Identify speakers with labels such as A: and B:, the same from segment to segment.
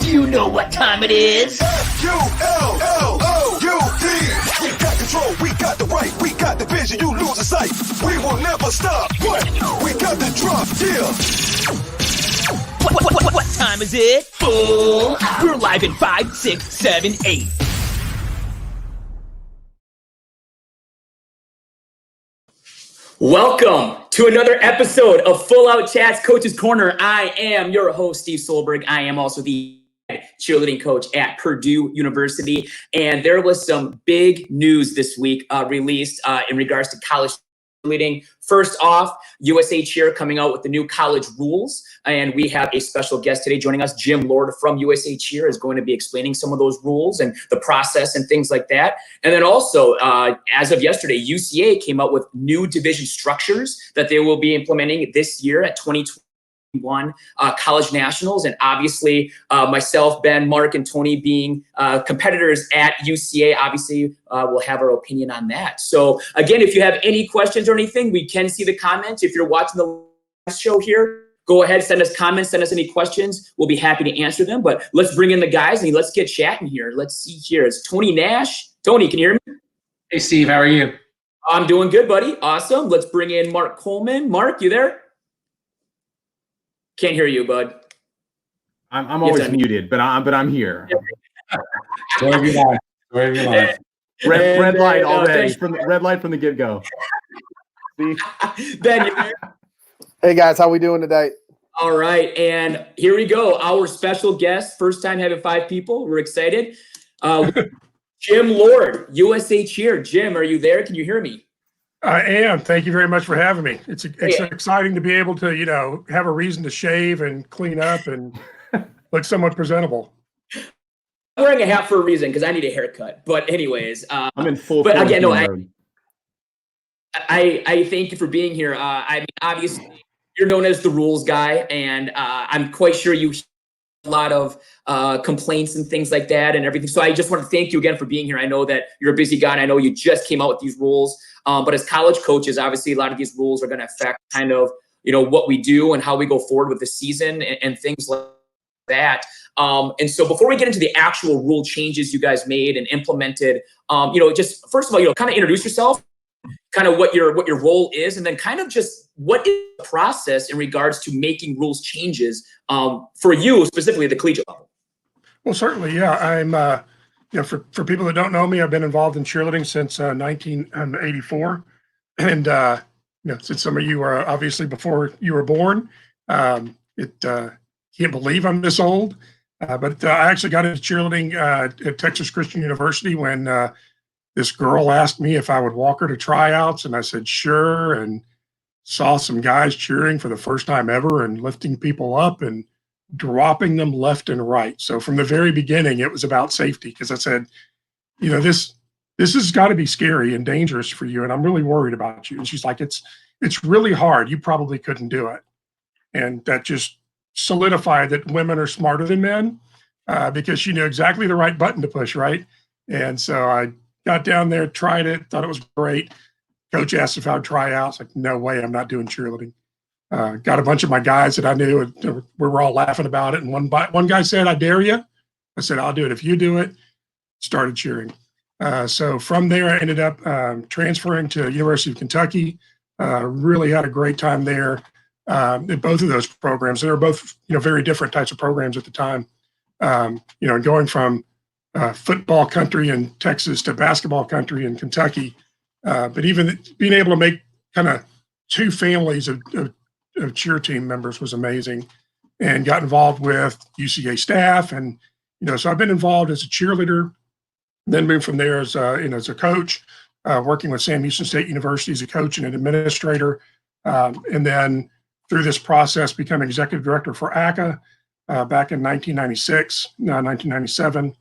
A: Do you know what time it is?
B: F-U-L-L-O-U-D. We got control, we got the right, we got the vision, you lose the sight. We will never stop, but we got the drop, yeah.
A: What time is it? Full. We're live in 5, 6, 7, 8. Welcome to another episode of Full Out Chats Coach's Corner. I am your host, Steve Solberg. I am also the cheerleading coach at Purdue University. And there was some big news this week released in regards to college cheerleading. First off, USA Cheer coming out with the new college rules. And we have a special guest today joining us. Jim Lord from USA Cheer is going to be explaining some of those rules and the process and things like that. And then also, as of yesterday, UCA came out with new division structures that they will be implementing this year at 2021 college nationals. And obviously, myself, Ben, Mark, and Tony being competitors at UCA, obviously we'll have our opinion on that. So again, if you have any questions or anything, we can see the comments. If you're watching the live show here, go ahead, send us comments, send us any questions. We'll be happy to answer them. But let's bring in the guys and let's get chatting here. Let's see here. It's Tony Nash. Tony, can you hear me?
C: Hey, Steve, how are you?
A: I'm doing good, buddy. Awesome. Let's bring in Mark Coleman. Mark, you there? Can't hear you, bud.
D: I'm always muted, but I'm here.
C: Wherever you are. Wherever you are.
D: Red light already. Red light from the get-go.
A: Ben, you there?
E: Hey guys, how we doing today?
A: All right, and here we go. Our special guest, first time having 5 people. We're excited. Jim Lord, USA Cheer. Jim, are you there? Can you hear me?
F: I am. Thank you very much for having me. It's exciting to be able to, have a reason to shave and clean up and look somewhat presentable.
A: I'm wearing a hat for a reason because I need a haircut. But anyways,
D: I'm in full.
A: But again, no, I thank you for being here. I mean, obviously, you're known as the rules guy, and I'm quite sure you hear a lot of complaints and things like that and everything. So I just want to thank you again for being here. I know that you're a busy guy, and I know you just came out with these rules. But as college coaches, obviously, a lot of these rules are going to affect kind of, what we do and how we go forward with the season and things like that. And so before we get into the actual rule changes you guys made and implemented, just first of all, kind of introduce yourself, kind of what your role is, and then kind of just what is the process in regards to making rules changes for you, specifically at the collegiate level. Well, certainly, yeah. I'm, for people that don't know me, I've been involved in cheerleading since 1984. And, since some of you are obviously before you were born, can't believe I'm this old. But I actually got into cheerleading at Texas Christian University when this girl asked me if I would walk her to tryouts, and I said, sure, and saw some guys cheering for the first time ever and lifting people up and dropping them left and right. So from the very beginning, it was about safety because I said, this has got to be scary and dangerous for you, and I'm really worried about you. And she's like, it's really hard. You probably couldn't do it. And that just solidified that women are smarter than men because she knew exactly the right button to push, right? And so I got down there, tried it, thought it was great. Coach asked if I would try out. I was like, no way, I'm not doing cheerleading. Got a bunch of my guys that I knew, and we were all laughing about it. And one guy said, I dare you. I said, I'll do it if you do it. Started cheering. So from there, I ended up transferring to University of Kentucky. Really had a great time there in both of those programs. They were both, very different types of programs at the time. Going from football country in Texas to basketball country in Kentucky. But even being able to make kind of 2 families of cheer team members was amazing, and got involved with UCA staff. And, so I've been involved as a cheerleader, then moved from there as a coach, working with Sam Houston State University as a coach and an administrator. And then through this process, become executive director for ACA back in 1997.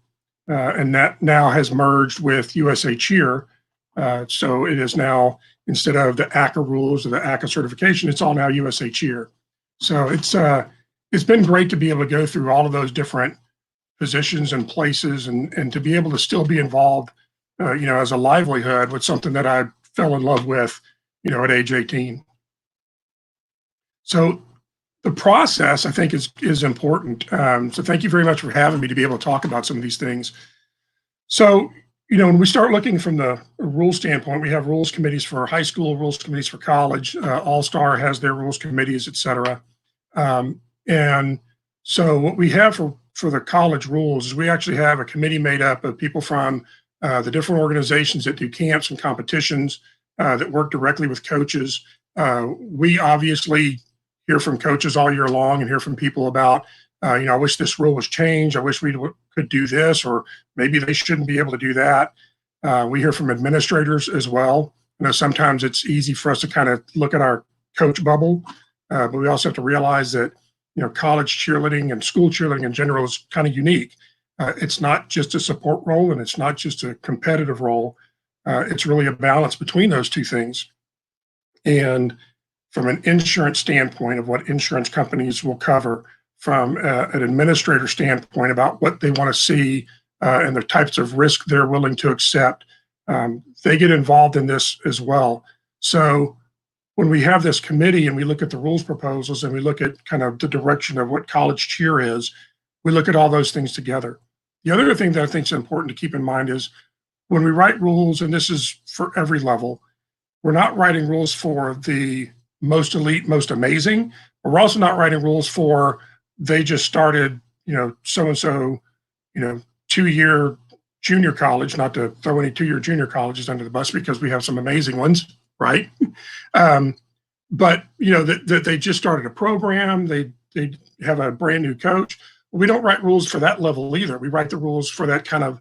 A: And that now has merged with USA Cheer. So it is now, instead of the ACA rules or the ACA certification, it's all now USA Cheer. So it's been great to be able to go through all of those different positions and places and to be able to still be involved, as a livelihood with something that I fell in love with, at age 18. So
F: the process, I think, is important. So thank you very much for having me to be able to talk about some of these things. So, when we start looking from the rule standpoint, we have rules committees for high school, rules committees for college. All-Star has their rules committees, et cetera. And so what we have for the college rules is we actually have a committee made up of people from the different organizations that do camps and competitions that work directly with coaches. We obviously hear from coaches all year long and hear from people about, I wish this rule was changed. I wish we could do this, or maybe they shouldn't be able to do that. We hear from administrators as well. Sometimes it's easy for us to kind of look at our coach bubble, but we also have to realize that, college cheerleading and school cheerleading in general is kind of unique. It's not just a support role and it's not just a competitive role. It's really a balance between those two things. And from an insurance standpoint of what insurance companies will cover, from an administrator standpoint about what they want to see and the types of risk they're willing to accept, they get involved in this as well. So when we have this committee and we look at the rules proposals and we look at kind of the direction of what college cheer is, we look at all those things together. The other thing that I think is important to keep in mind is when we write rules, and this is for every level, we're not writing rules for the most elite, most amazing, but we're also not writing rules for they just started, so-and-so, 2-year junior college, not to throw any 2-year junior colleges under the bus because we have some amazing ones, right? But, that they just started a program, they have a brand new coach. We don't write rules for that level either. We write the rules for that kind of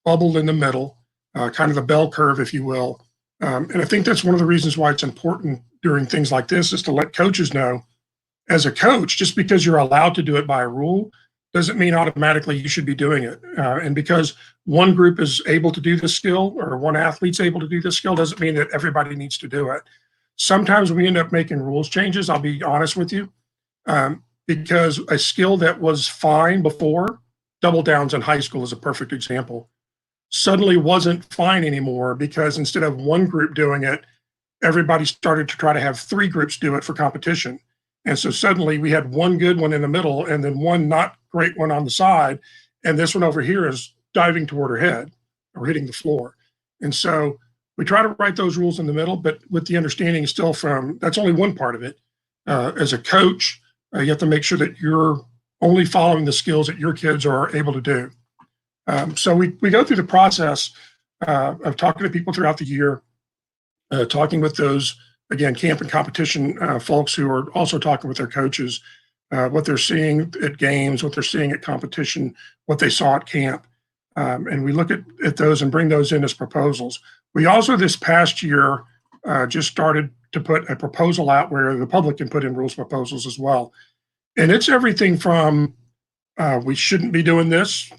F: bubble in the middle, kind of the bell curve, if you will. And I think that's one of the reasons why it's important during things like this is to let coaches know, as a coach, just because you're allowed to do it by a rule doesn't mean automatically you should be doing it. And because one group is able to do this skill or one athlete's able to do this skill doesn't mean that everybody needs to do it. Sometimes we end up making rules changes, I'll be honest with you, because a skill that was fine before, double downs in high school is a perfect example, suddenly wasn't fine anymore because instead of one group doing it, everybody started to try to have 3 groups do it for competition. And so suddenly we had one good one in the middle and then one not great one on the side. And this one over here is diving toward her head or hitting the floor. And so we try to write those rules in the middle, but with the understanding still that's only one part of it. As a coach, you have to make sure that you're only following the skills that your kids are able to do. So we go through the process of talking to people throughout the year, talking with those, again, camp and competition folks who are also talking with their coaches, what they're seeing at games, what they're seeing at competition, what they saw at camp. And we look at those and bring those in as proposals. We also, this past year, just started to put a proposal out where the public can put in rules proposals as well. And it's everything from we shouldn't be doing this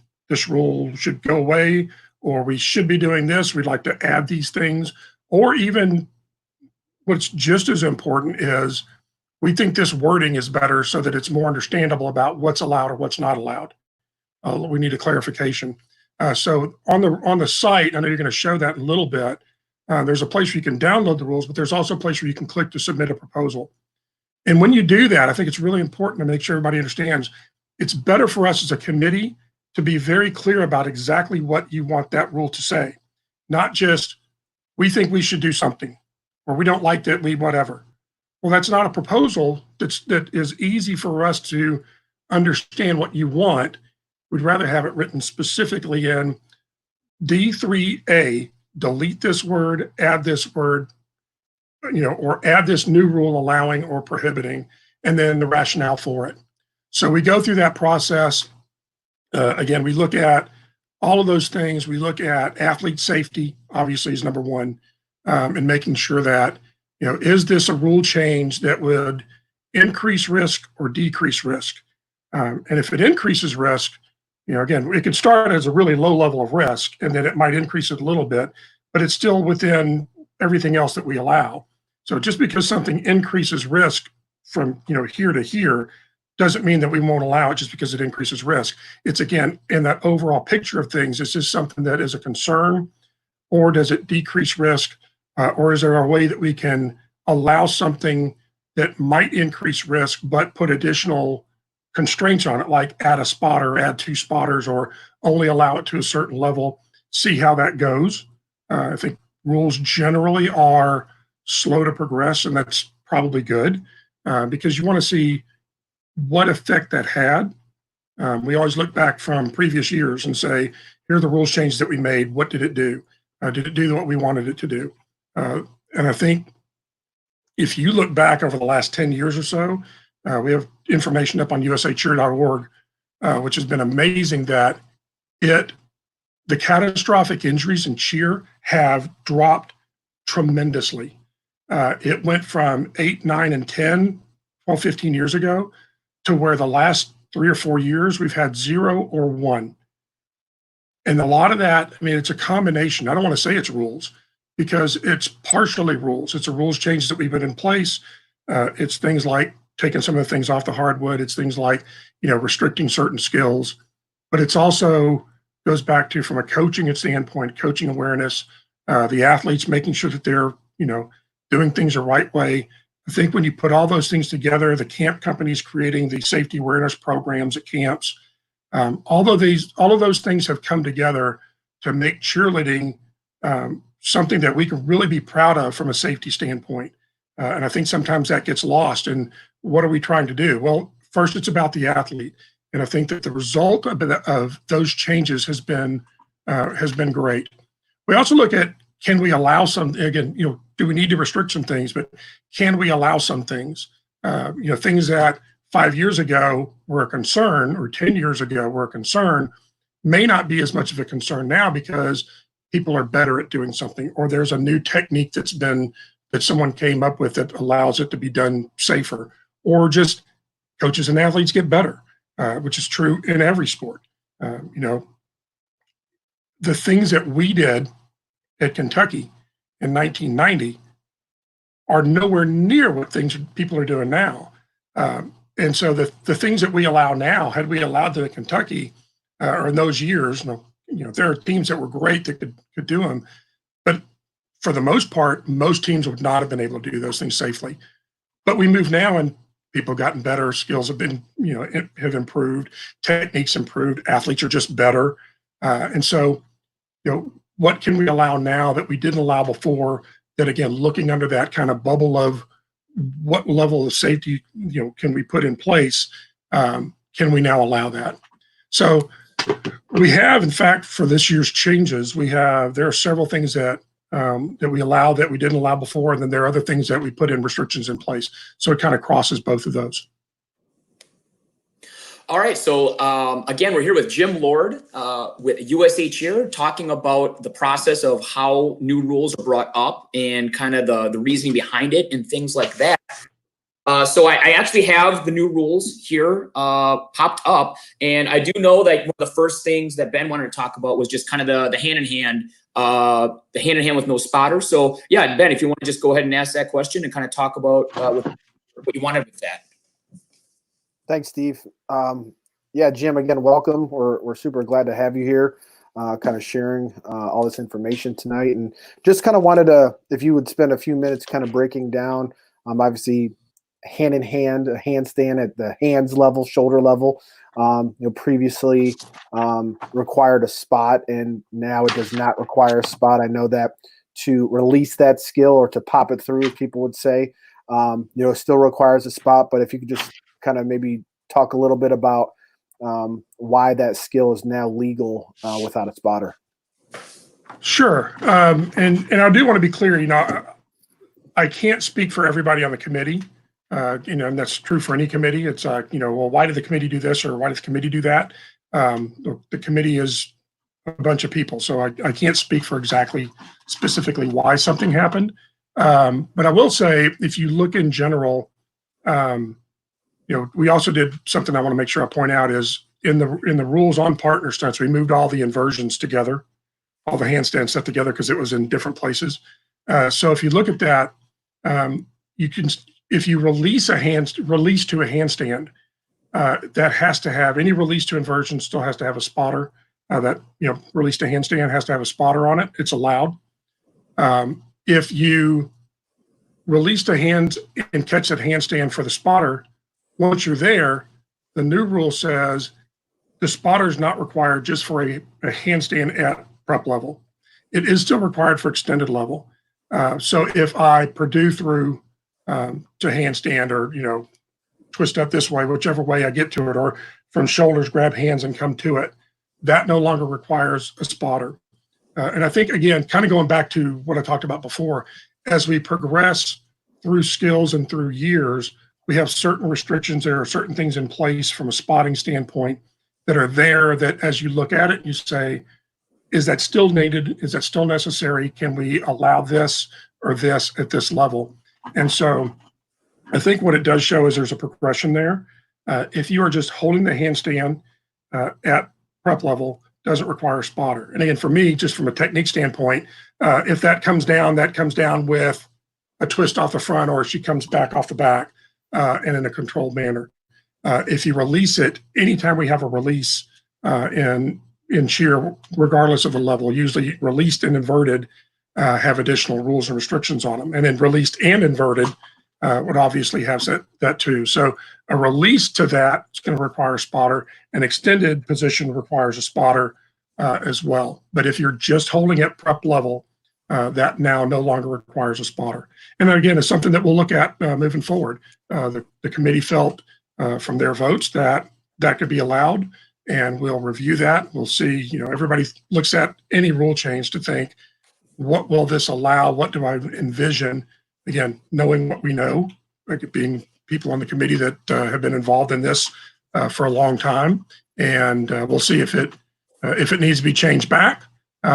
F: rule should go away, or we should be doing this, we'd like to add these things, or even what's just as important is we think this wording is better so that it's more understandable about what's allowed or what's not allowed. We need a clarification. So on the site, I know you're going to show that in a little bit. There's a place where you can download the rules, but there's also a place where you can click to submit a proposal. And when you do that, I think it's really important to make sure everybody understands it's better for us as a committee to be very clear about exactly what you want that rule to say, not just we think we should do something or we don't like that, we whatever. Well, that's not a proposal that is easy for us to understand what you want. We'd rather have it written specifically in D3A, delete this word, add this word, or add this new rule allowing or prohibiting, and then the rationale for it. So we go through that process. Again, we look at all of those things. We look at athlete safety, obviously, is number one, and making sure that, is this a rule change that would increase risk or decrease risk? And if it increases risk, again, it could start as a really low level of risk, and then it might increase it a little bit, but it's still within everything else that we allow. So just because something increases risk from here to here doesn't mean that we won't allow it just because it increases risk. It's, again, in that overall picture of things, is this something that is a concern, or does it decrease risk, or is there a way that we can allow something that might increase risk, but put additional constraints on it, like add a spotter, add 2 spotters, or only allow it to a certain level, see how that goes. I think rules generally are slow to progress, and that's probably good because you want to see what effect that had. We always look back from previous years and say, here are the rules changes that we made. What did it do? Did it do what we wanted it to do? And I think if you look back over the last 10 years or so, we have information up on usacheer.org, which has been amazing that the catastrophic injuries in cheer have dropped tremendously. It went from 8, 9, and 10, 12, 15 years ago to where the last 3 or 4 years we've had 0 or 1. And a lot of that, I mean, it's a combination. I don't want to say it's rules because it's partially rules. It's the rules changes that we put in place. It's things like taking some of the things off the hardwood. It's things like, restricting certain skills, but it's also goes back to, from a coaching standpoint, coaching awareness, the athletes making sure that they're, doing things the right way. I think when you put all those things together, the camp companies creating the safety awareness programs at camps, all of those things have come together to make cheerleading something that we can really be proud of from a safety standpoint. And I think sometimes that gets lost. And what are we trying to do? Well, first, it's about the athlete. And I think that the result of those changes has been great. We also look at, can we allow some, again, do we need to restrict some things, but can we allow some things? Things that 5 years ago were a concern, or 10 years ago were a concern, may not be as much of a concern now because people are better at doing something, or there's a new technique that someone came up with that allows it to be done safer, or just coaches and athletes get better, which is true in every sport. The things that we did at Kentucky in 1990 are nowhere near what things people are doing now. And so the things that we allow now, had we allowed them at Kentucky or in those years, there are teams that were great that could do them, but for the most part, most teams would not have been able to do those things safely. But we move now, and people have gotten better. Skills have been, have improved. Techniques improved. Athletes are just better. And so, what can we allow now that we didn't allow before? That, again, looking under that kind of bubble of what level of safety, can we put in place? Can we now allow that? So we have, in fact, for this year's changes, there are several things that we allow that we didn't allow before, and then there are other things that we put in restrictions in place. So it kind of crosses both of those.
A: All right, so again, we're here with Jim Lord with USA Cheer, talking about the process of how new rules are brought up and kind of the reasoning behind it and things like that. So I actually have the new rules here popped up, and I do know that one of the first things that Ben wanted to talk about was just kind of the hand-in-hand with no spotter. So yeah, Ben, if you want to just go ahead and ask that question and kind of talk about what you wanted with that.
E: Thanks, Steve. Yeah, Jim, again, welcome. We're super glad to have you here, kind of sharing all this information tonight. And just kind of wanted to, if you would spend a few minutes kind of breaking down, obviously, hand in hand, a handstand at the hands level, shoulder level, previously required a spot, and now it does not require a spot. I know that to release that skill, or to pop it through, as people would say, it still requires a spot. But if you could just kind of maybe talk a little bit about why that skill is now legal without a spotter.
F: Sure. And I do want to be clear, I can't speak for everybody on the committee, and that's true for any committee. It's well, why did the committee do this, or why did the committee do that? The committee is a bunch of people, so I can't speak for specifically why something happened. But I will say, if you look in general, we also did something I want to make sure I point out is in the rules on partner stunts, we moved all the inversions together, all the handstand stuff together, because it was in different places. So if you look at that, you can, if you release to a handstand, that has to have, any release to inversion still has to have a spotter. Release to handstand has to have a spotter on it. It's allowed. If you release the hands and catch that handstand for the spotter, once you're there, the new rule says the spotter is not required just for a handstand at prep level. It is still required for extended level. So if I Purdue through to handstand, or twist up this way, whichever way I get to it, or from shoulders, grab hands and come to it, that no longer requires a spotter. And I think, again, kind of going back to what I talked about before, as we progress through skills and through years, we have certain restrictions. There are certain things in place from a spotting standpoint that are there that as you look at it, you say, is that still needed? Is that still necessary? Can we allow this or this at this level? And so I think what it does show is there's a progression there. If you are just holding the handstand at prep level, doesn't require a spotter. And again, for me, just from a technique standpoint, if that comes down with a twist off the front, or she comes back off the back and in a controlled manner. If you release it, anytime we have a release in cheer, regardless of the level, usually released and inverted have additional rules and restrictions on them. And then released and inverted would obviously have that too. So a release to that is going to require a spotter. An extended position requires a spotter as well. But if you're just holding at prep level, that now no longer requires a spotter. And then again, it's something that we'll look at moving forward. The committee felt from their votes that could be allowed, and we'll review that. We'll see, everybody looks at any rule change to think, what will this allow? What do I envision? Again, knowing what we know, like it being people on the committee that have been involved in this for a long time, and we'll see if it needs to be changed back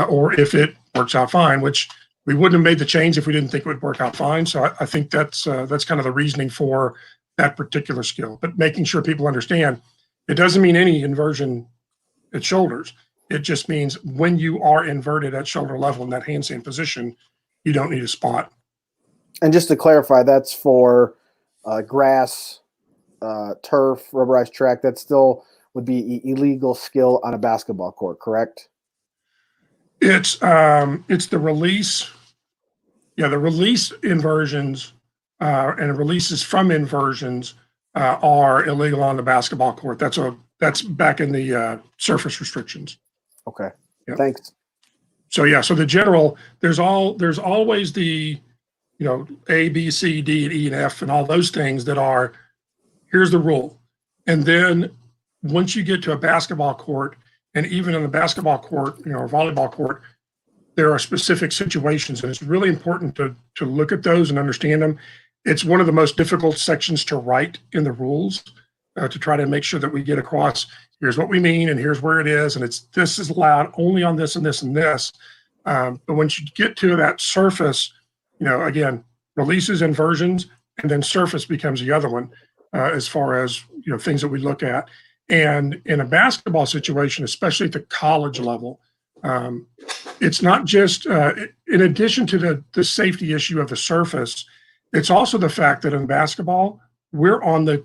F: or if it works out fine, which we wouldn't have made the change if we didn't think it would work out fine. So I think that's kind of the reasoning for that particular skill. But making sure people understand, it doesn't mean any inversion at shoulders. It just means when you are inverted at shoulder level in that handstand position, you don't need a spot.
E: And just to clarify, that's for grass, turf, rubberized track. That still would be illegal skill on a basketball court, correct?
F: It's the release. Yeah, the release inversions and releases from inversions are illegal on the basketball court. That's back in the surface restrictions.
E: Okay.
F: Yeah.
E: Thanks.
F: So yeah, so the general, there's always the, A, B, C, D, and E, and F, and all those things that are, here's the rule. And then once you get to a basketball court, and even in the basketball court, or volleyball court, there are specific situations, and it's really important to look at those and understand them. It's one of the most difficult sections to write in the rules to try to make sure that we get across, here's what we mean, and here's where it is, and this is allowed only on this and this and this. But once you get to that surface, again, releases, inversions, and then surface becomes the other one as far as, things that we look at. And in a basketball situation, especially at the college level, it's not just, in addition to the safety issue of the surface, it's also the fact that in basketball, we're on the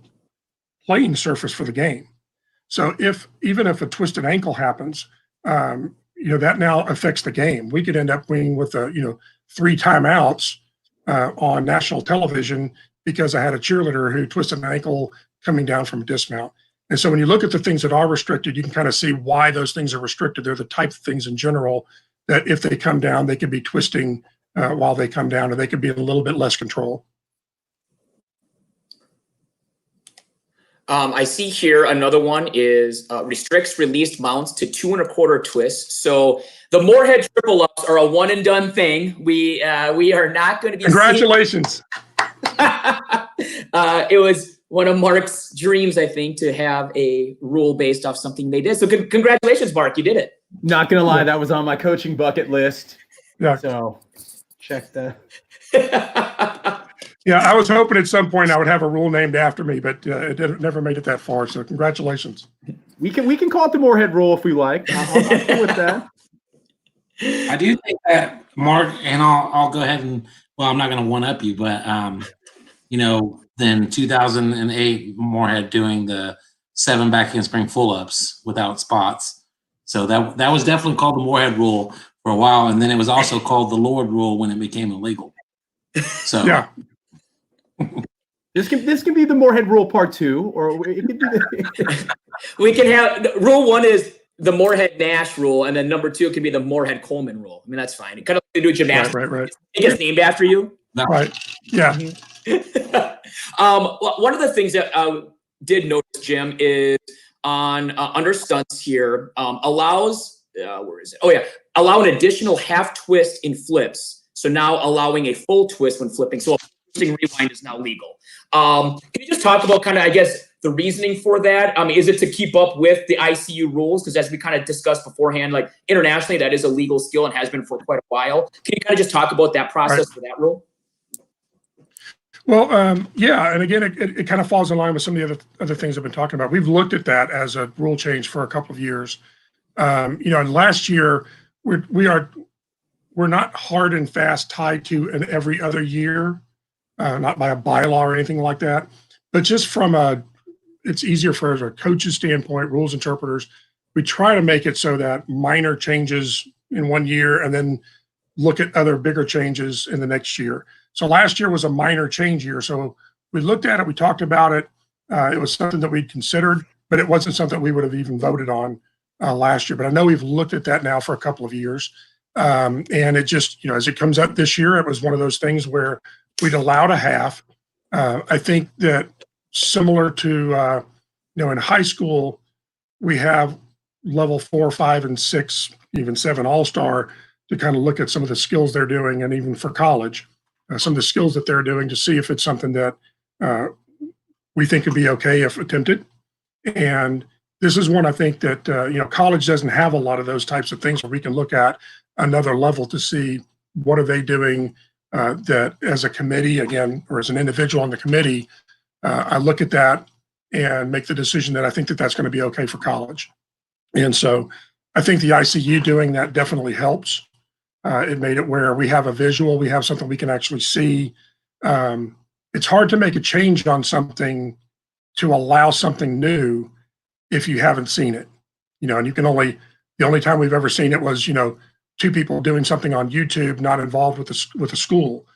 F: playing surface for the game. So even if a twisted ankle happens, that now affects the game. We could end up winning with 3 timeouts on national television because I had a cheerleader who twisted an ankle coming down from a dismount. And so when you look at the things that are restricted, you can kind of see why those things are restricted. They're the type of things in general that if they come down, they could be twisting while they come down, or they could be in a little bit less control.
A: I see here another one is restricts released mounts to 2 1/4 twists. So the Moorhead triple ups are a one and done thing. We are not going to be.
F: Congratulations.
A: It was one of Mark's dreams, I think, to have a rule based off something they did. So congratulations, Mark, you did it.
D: Not gonna lie, that was on my coaching bucket list.
F: Yeah.
D: So check that.
F: Yeah, I was hoping at some point I would have a rule named after me, but it never made it that far. So congratulations.
D: We can call it the Moorhead rule if we like. I'll go with that.
C: I do think that, Mark, and I'll go ahead and, I'm not going to one up you, but then 2008 Moorhead doing the 7 back handspring full ups without spots. So that was definitely called the Moorhead rule for a while, and then it was also called the Lord rule when it became illegal. So
F: yeah,
D: This can be the Moorhead rule part 2, or it could be the
A: We can have rule 1 is the Moorhead Nash rule, and then number 2 can be the Moorhead Coleman rule. I mean, that's fine. It kind of like to do gymnastics.
F: Right.
A: It gets named after you.
F: Right. Yeah.
A: One of the things that I did notice, Jim, is on under stunts here allows where is it? Oh yeah, allow an additional half twist in flips. So now allowing a full twist when flipping. So a twisting rewind is now legal. Can you just talk about kind of, I guess, the reasoning for that? Is it to keep up with the ICU rules? Because as we kind of discussed beforehand, like internationally, that is a legal skill and has been for quite a while. Can you kind of just talk about that process for that rule?
F: Well, yeah, and again, it kind of falls in line with some of the other things I've been talking about. We've looked at that as a rule change for a couple of years. And last year we're not hard and fast tied to an every other year, not by a bylaw or anything like that, but just from it's easier for a coach's standpoint, rules interpreters. We try to make it so that minor changes in one year and then look at other bigger changes in the next year. So last year was a minor change year. So we looked at it, we talked about it. It was something that we'd considered, but it wasn't something we would have even voted on last year. But I know we've looked at that now for a couple of years. And it just, as it comes up this year, it was one of those things where we'd allowed a half. I think that similar to, in high school, we have level 4, 5, and 6, even 7 all-star to kind of look at some of the skills they're doing, and even for college, some of the skills that they're doing to see if it's something that we think could be okay if attempted. And this is one I think that, college doesn't have a lot of those types of things where we can look at another level to see what are they doing that as a committee, again, or as an individual on the committee, I look at that and make the decision that I think that that's going to be okay for college. And so I think the ICU doing that definitely helps. It made it where we have a visual, we have something we can actually see. It's hard to make a change on something to allow something new if you haven't seen it, and you can the only time we've ever seen it was, 2 people doing something on YouTube, not involved with a school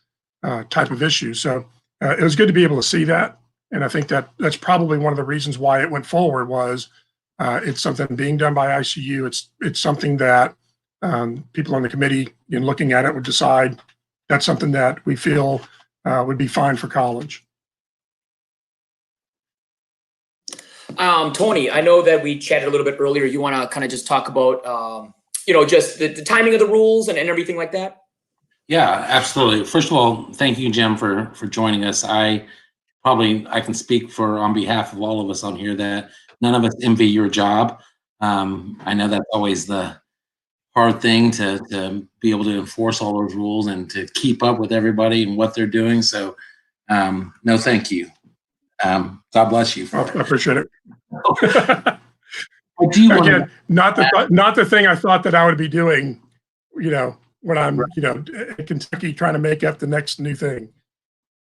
F: type of issue. So it was good to be able to see that. And I think that that's probably one of the reasons why it went forward was it's something being done by ICU. It's something that people on the committee, looking at it, would decide that's something that we feel would be fine for college.
A: Tony, I know that we chatted a little bit earlier. You want to kind of just talk about, just the timing of the rules and everything like that?
C: Yeah, absolutely. First of all, thank you, Jim, for joining us. I can speak on behalf of all of us on here that none of us envy your job. I know that's always the hard thing to be able to enforce all those rules and to keep up with everybody and what they're doing. So, no, thank you. God bless you.
F: I appreciate it.
C: I do
F: Again, not the thing I thought that I would be doing, when I'm, at Kentucky trying to make up the next new thing.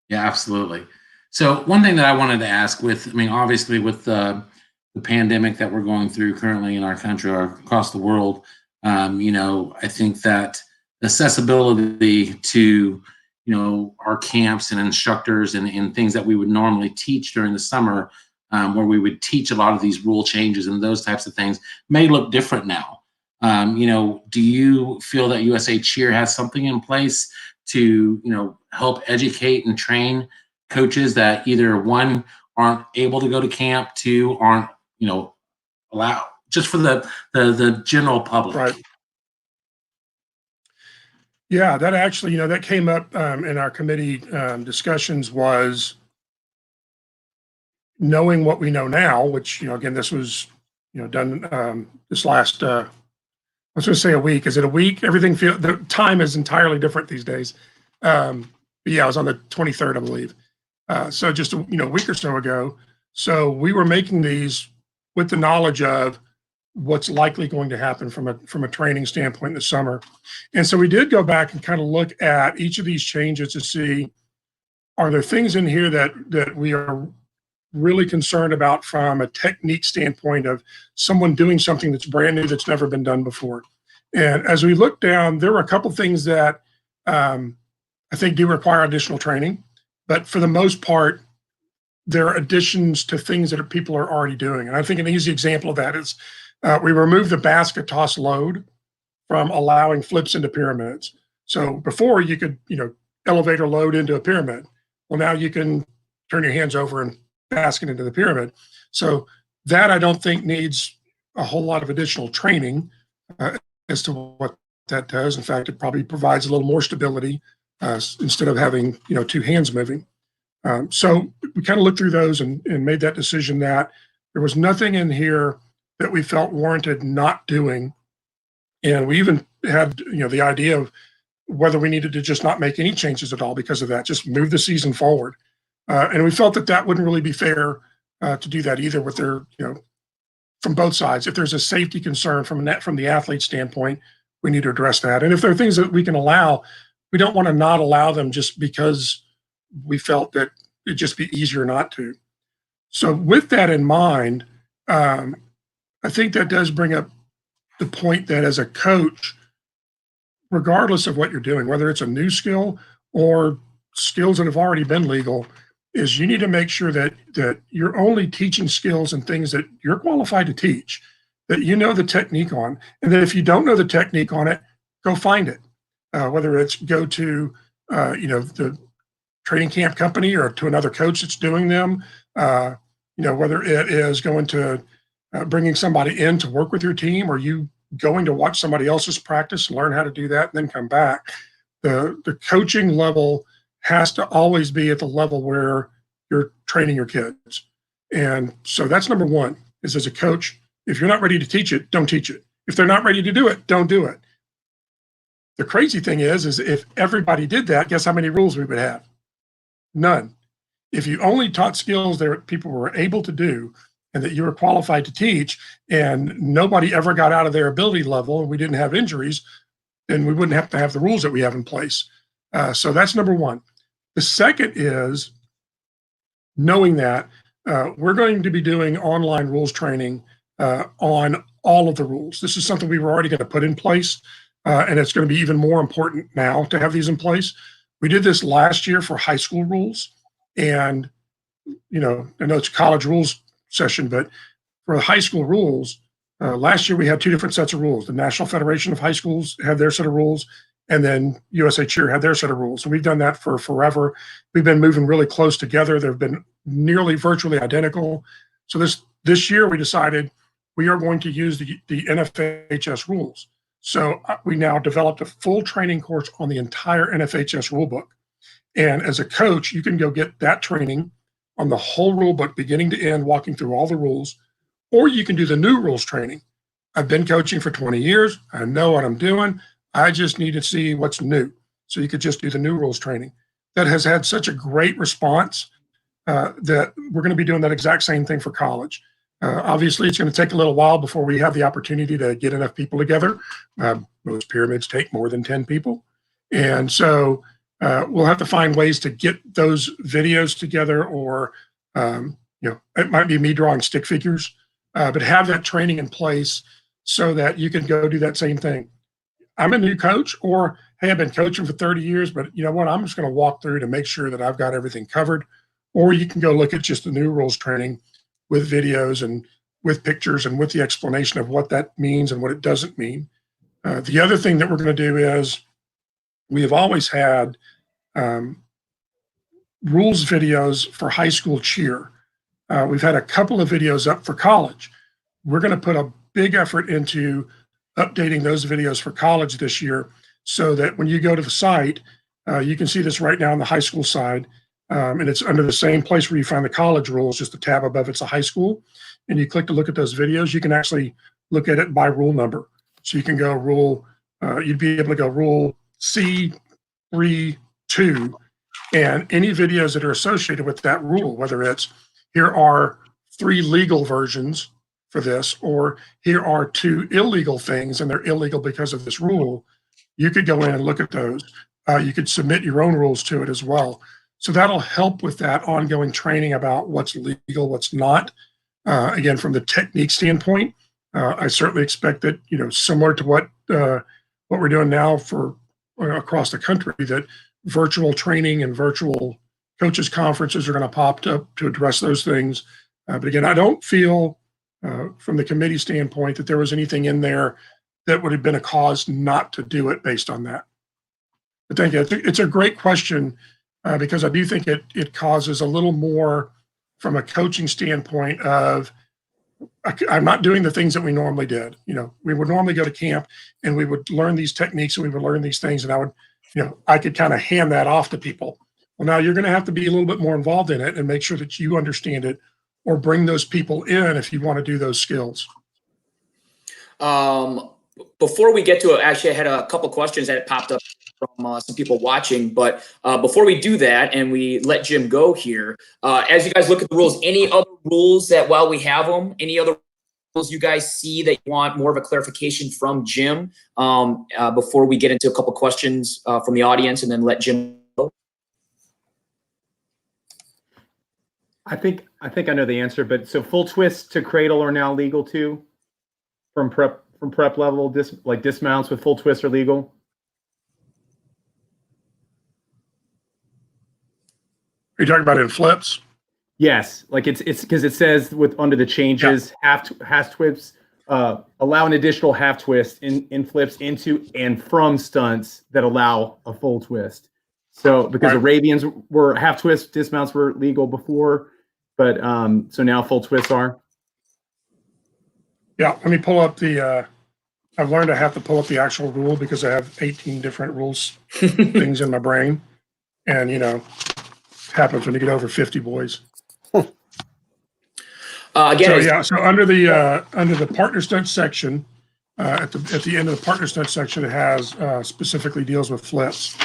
C: Yeah, absolutely. So one thing that I wanted to ask obviously with the pandemic that we're going through currently in our country or across the world, I think that accessibility to, our camps and instructors and things that we would normally teach during the summer, where we would teach a lot of these rule changes and those types of things may look different now. Do you feel that USA Cheer has something in place to, help educate and train coaches that either 1, aren't able to go to camp, 2, aren't, allowed, just for the general public?
F: Right. Yeah, that actually, that came up in our committee discussions, was knowing what we know now, which, again, this was, done this last, I was going to say a week. Is it a week? The time is entirely different these days. But yeah, it was on the 23rd, I believe. So just a week or so ago. So we were making these with the knowledge of what's likely going to happen from a training standpoint in the summer. And so we did go back and kind of look at each of these changes to see, are there things in here that we are really concerned about from a technique standpoint of someone doing something that's brand new, that's never been done before. And as we looked down, there were a couple things that I think do require additional training. but for the most part, there are additions to things that people are already doing. And I think an easy example of that is we removed the basket toss load from allowing flips into pyramids. So before you could, elevator load into a pyramid. Well, now you can turn your hands over and basket into the pyramid. So that I don't think needs a whole lot of additional training as to what that does. In fact, it probably provides a little more stability instead of having, two hands moving. So we kind of looked through those and made that decision that there was nothing in here that we felt warranted not doing. And we even had, the idea of whether we needed to just not make any changes at all because of that, just move the season forward. And we felt that that wouldn't really be fair to do that either with their, from both sides. If there's a safety concern from the athlete standpoint, we need to address that. And if there are things that we can allow, we don't want to not allow them just because we felt that it'd just be easier not to. So with that in mind, I think that does bring up the point that as a coach, regardless of what you're doing, whether it's a new skill or skills that have already been legal, is you need to make sure that you're only teaching skills and things that you're qualified to teach, that you know the technique on, and that if you don't know the technique on it, go find it. Whether it's go to the training camp company or to another coach that's doing them, whether it is going to bringing somebody in to work with your team, or you going to watch somebody else's practice and learn how to do that and then come back. The coaching level has to always be at the level where you're training your kids. And so that's number one, is as a coach, if you're not ready to teach it, don't teach it. If they're not ready to do it, don't do it. The crazy thing is if everybody did that, guess how many rules we would have? None. If you only taught skills that people were able to do and that you were qualified to teach, and nobody ever got out of their ability level and we didn't have injuries, then we wouldn't have to have the rules that we have in place. So that's number one. The second is knowing that we're going to be doing online rules training on all of the rules. This is something we were already going to put in place, and it's going to be even more important now to have these in place. We did this last year for high school rules, and I know it's college rules session, but for the high school rules, last year we had two different sets of rules. The National Federation of High Schools had their set of rules, and then USA Cheer had their set of rules. So we've done that for forever. We've been moving really close together. They've been nearly virtually identical. So this year we decided we are going to use the NFHS rules. So we now developed a full training course on the entire NFHS rulebook. And as a coach, you can go get that training on the whole rule book, beginning to end, walking through all the rules, or you can do the new rules training. I've been coaching for 20 years. I know what I'm doing. I just need to see what's new. So you could just do the new rules training. That has had such a great response that we're going to be doing that exact same thing for college. Obviously, it's going to take a little while before we have the opportunity to get enough people together. Most pyramids take more than 10 people. And so we'll have to find ways to get those videos together, or, it might be me drawing stick figures, but have that training in place so that you can go do that same thing. I'm a new coach, or, hey, I've been coaching for 30 years, but you know what? I'm just going to walk through to make sure that I've got everything covered. Or you can go look at just the new rules training with videos and with pictures and with the explanation of what that means and what it doesn't mean. The other thing that we're going to do is we have always had rules videos for high school cheer. We've had a couple of videos up for college. We're going to put a big effort into updating those videos for college this year, so that when you go to the site, you can see this right now on the high school side, and it's under the same place where you find the college rules, just a tab above it's a high school, and you click to look at those videos. You can actually look at it by rule number. So you can go you'd be able to go rule C32, and any videos that are associated with that rule, whether it's here are 3 legal versions for this, or here are 2 illegal things and they're illegal because of this rule, you could go in and look at those. You could submit your own rules to it as well. So that'll help with that ongoing training about what's legal, what's not. Again, from the technique standpoint, I certainly expect that, similar to what we're doing now for across the country, that virtual training and virtual coaches conferences are going to pop up to address those things. But again, I don't feel from the committee standpoint that there was anything in there that would have been a cause not to do it based on that. But thank you. It's a great question because I do think it causes a little more from a coaching standpoint of I'm not doing the things that we normally did. We would normally go to camp and we would learn these techniques and we would learn these things, and I could kind of hand that off to people. Well, now you're going to have to be a little bit more involved in it and make sure that you understand it, or bring those people in if you want to do those skills.
A: Before we get to it, actually, I had a couple questions that popped up from some people watching. But before we do that and we let Jim go here, as you guys look at the rules, any other rules that while we have them, any other rules you guys see that you want more of a clarification from Jim before we get into a couple questions from the audience and then let Jim go?
D: I think I know the answer, but so full twist to cradle are now legal too, from prep level, like dismounts with full twist are legal.
F: Are you talking about in flips?
D: Yes, like it's because it says under the changes, half twists, allow an additional half twist in flips into and from stunts that allow a full twist. So because Arabians were half twist dismounts were legal before, but so now full twists are.
F: Yeah, let me pull up the. I've learned I have to pull up the actual rule because I have 18 different rules things in my brain, and happens when you get over 50 boys.
A: Again,
F: so under the partner stunt section, at the end of the partner stunt section, it has specifically deals with flips,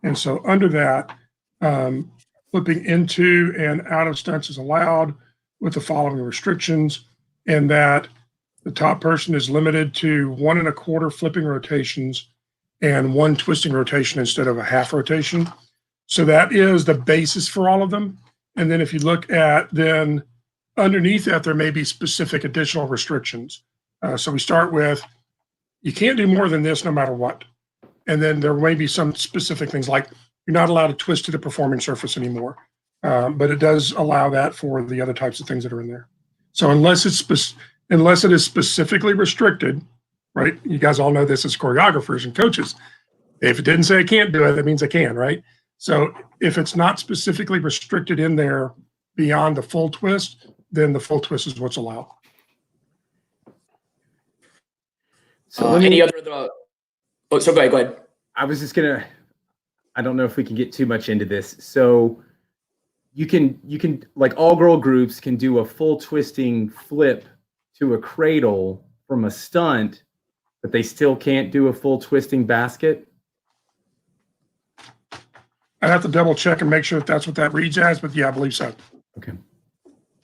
F: and so under that, flipping into and out of stunts is allowed with the following restrictions, and that the top person is limited to 1 1/4 flipping rotations and 1 twisting rotation instead of a half rotation. So that is the basis for all of them. And then if you look at then underneath that, there may be specific additional restrictions. So we start with, you can't do more than this no matter what. And then there may be some specific things like you're not allowed to twist to the performing surface anymore. But it does allow that for the other types of things that are in there. So unless it is specifically restricted, right? You guys all know this as choreographers and coaches. If it didn't say I can't do it, that means I can, right? So if it's not specifically restricted in there beyond the full twist, then the full twist is what's allowed.
A: So any other? So go ahead.
D: I was just gonna. I don't know if we can get too much into this. So you can like all girl groups can do a full twisting flip to a cradle from a stunt, but they still can't do a full twisting basket.
F: I'd have to double check and make sure that that's what that reads as, but yeah, I believe so.
D: Okay.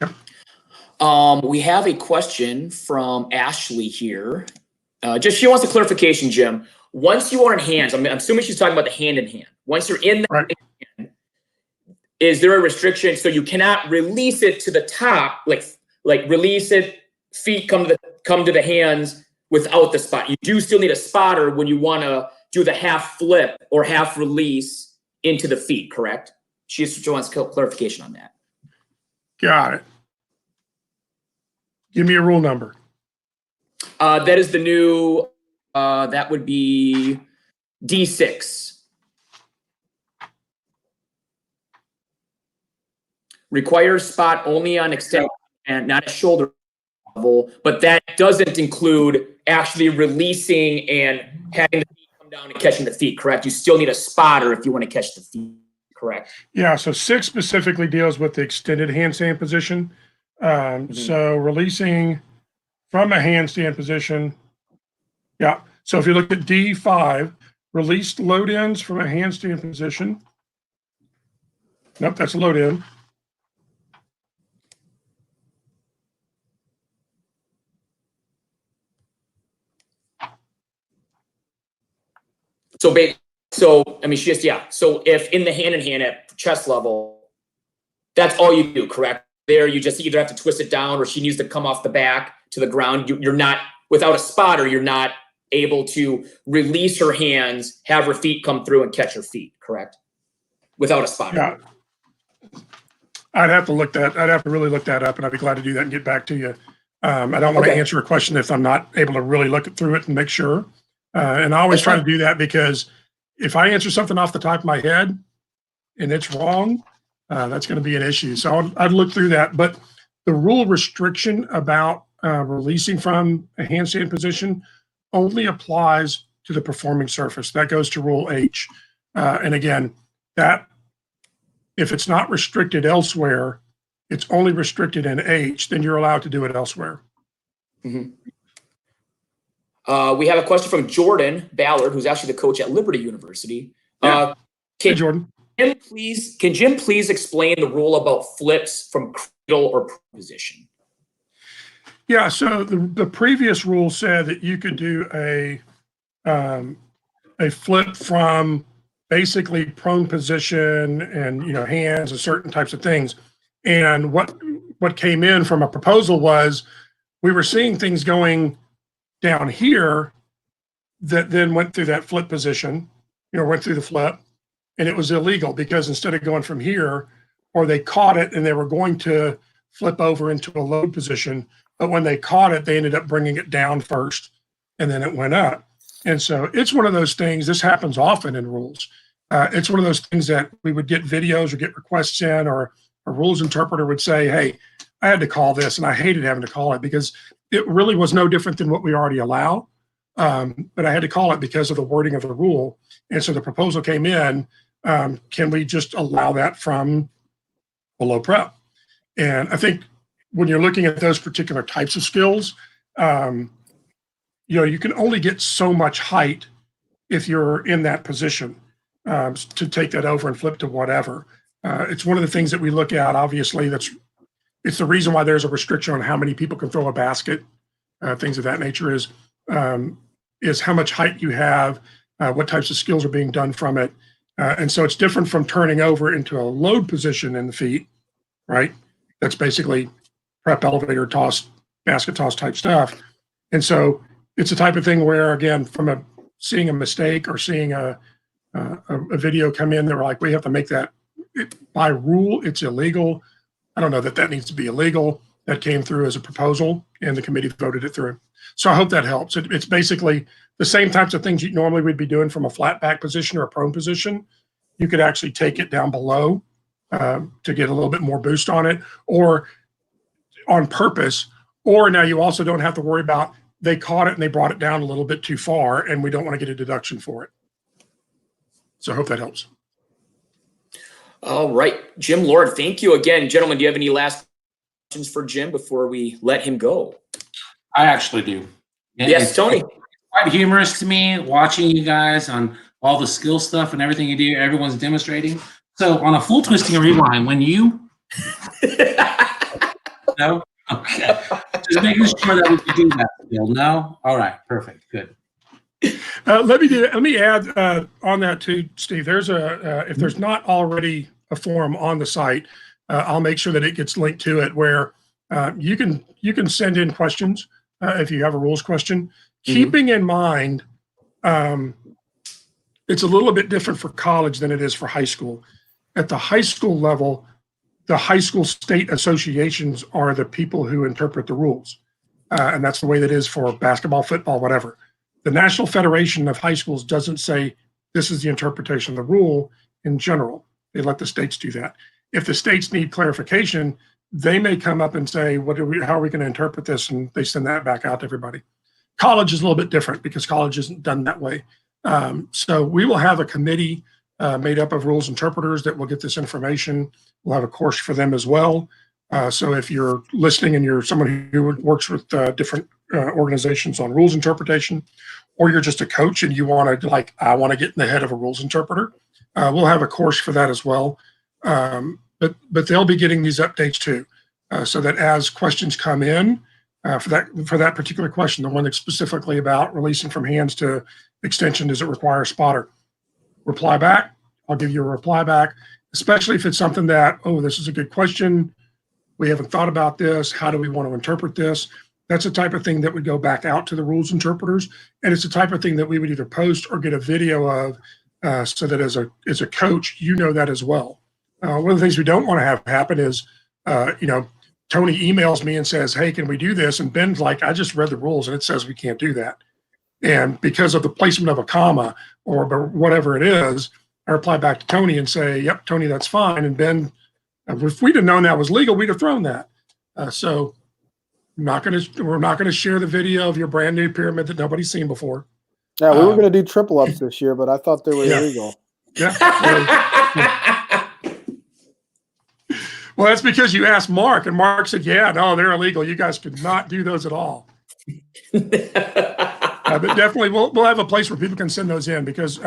F: Yep.
A: We have a question from Ashley here. She wants a clarification, Jim. Once you are in hands, I'm assuming she's talking about the hand in hand. Once you're in the hand, is there a restriction so you cannot release it to the top, like release it, feet come to the hands without the spot? You do still need a spotter when you want to do the half flip or half release into the feet, correct? She wants clarification on that.
F: Got it. Give me a rule number.
A: That is the new, that would be D6. Requires spot only on extended and not at shoulder level, but that doesn't include actually releasing and having the feet come down and catching the feet, correct? You still need a spotter if you want to catch the feet, correct?
F: Yeah, so 6 specifically deals with the extended handstand position. So releasing from a handstand position. Yeah, so if you look at D5, released load ends from a handstand position. Nope, that's a load in.
A: So I mean, So if in the hand in hand at chest level, that's all you do, correct? There, you just either have to twist it down or she needs to come off the back to the ground. You're not, without a spotter, you're not able to release her hands, have her feet come through and catch her feet, correct? Without a spotter.
F: I'd have to really look that up, and I'd be glad to do that and get back to you. I don't want to answer a question if I'm not able to really look through it and make sure. And I always try to do that, because if I answer something off the top of my head and it's wrong, that's going to be an issue. So I'd look through that. But the rule restriction about releasing from a handstand position only applies to the performing surface. That goes to Rule H. And again, that if it's not restricted elsewhere, it's only restricted in H, then you're allowed to do it elsewhere.
A: We have a question from Jordan Ballard, who's actually the coach at Liberty University.
F: Hey, Jordan.
A: Can Jim please explain the rule about flips from cradle or position?
F: Yeah, so the previous rule said that you could do a flip from basically prone position and hands and certain types of things. And what came in from a proposal was we were seeing things going down here that then went through that flip position, went through the flip, and it was illegal because instead of going from here, or they caught it and they were going to flip over into a load position, but when they caught it, they ended up bringing it down first and then it went up. And so it's one of those things, this happens often in rules. It's one of those things that we would get videos or get requests in, or a rules interpreter would say, hey, I had to call this and I hated having to call it because it really was no different than what we already allow. But I had to call it because of the wording of the rule. And so the proposal came in, can we just allow that from below prep? And I think when you're looking at those particular types of skills, you can only get so much height if you're in that position to take that over and flip to whatever. It's one of the things that we look at, obviously, it's the reason why there's a restriction on how many people can throw a basket, things of that nature is how much height you have, what types of skills are being done from it. And so it's different from turning over into a load position in the feet, right? That's basically prep, elevator toss, basket toss type stuff. And so it's a type of thing where, again, from seeing a mistake or seeing a video come in, they were like, we have to make that, by rule, it's illegal. I don't know that needs to be illegal. That came through as a proposal and the committee voted it through. So I hope that helps. It's basically the same types of things you normally would be doing from a flat back position or a prone position. You could actually take it down below to get a little bit more boost on it, or on purpose, or now you also don't have to worry about they caught it and they brought it down a little bit too far and we don't want to get a deduction for it. So I hope that helps.
A: All right, Jim Lord, thank you again. Gentlemen, do you have any last questions for Jim before we let him go?
C: I actually do.
A: Yes, Tony.
C: It's quite humorous to me watching you guys on all the skill stuff and everything you do. Everyone's demonstrating. So on a full twisting and rewind, when you no, okay, just making sure that we can do that still. No, all right, perfect, good.
F: Let me add on that too, Steve. There's if there's not already a forum on the site, I'll make sure that it gets linked to it where you can send in questions if you have a rules question. Keeping in mind, it's a little bit different for college than it is for high school. At the high school level, the high school state associations are the people who interpret the rules, and that's the way that is for basketball, football, whatever. The National Federation of High Schools doesn't say this is the interpretation of the rule in general. They let the states do that. If the states need clarification, they may come up and say, how are we going to interpret this? And they send that back out to everybody. College is a little bit different because college isn't done that way. So we will have a committee made up of rules interpreters that will get this information. We'll have a course for them as well. So if you're listening and you're someone who works with different organizations on rules interpretation, or you're just a coach and you want to I want to get in the head of a rules interpreter, we'll have a course for that as well. But they'll be getting these updates too, so that as questions come in for that particular question, the one that's specifically about releasing from hands to extension, does it require a spotter? Reply back. I'll give you a reply back, especially if it's something that, this is a good question. We haven't thought about this. How do we want to interpret this? That's the type of thing that would go back out to the rules interpreters. And it's the type of thing that we would either post or get a video of so that as a coach, you know that as well. One of the things we don't want to have happen is, Tony emails me and says, "Hey, can we do this?" And Ben's like, "I just read the rules and it says we can't do that." And because of the placement of a comma or whatever it is, I reply back to Tony and say, "Yep, Tony, that's fine." And Ben, if we'd have known that was legal, we'd have thrown that. So we're not gonna share the video of your brand new pyramid that nobody's seen before.
E: Yeah, we were going to do triple ups this year, but I thought they were illegal.
F: Yeah. Well, that's because you asked Mark, and Mark said, "Yeah, no, they're illegal. You guys could not do those at all." But definitely, we'll have a place where people can send those in because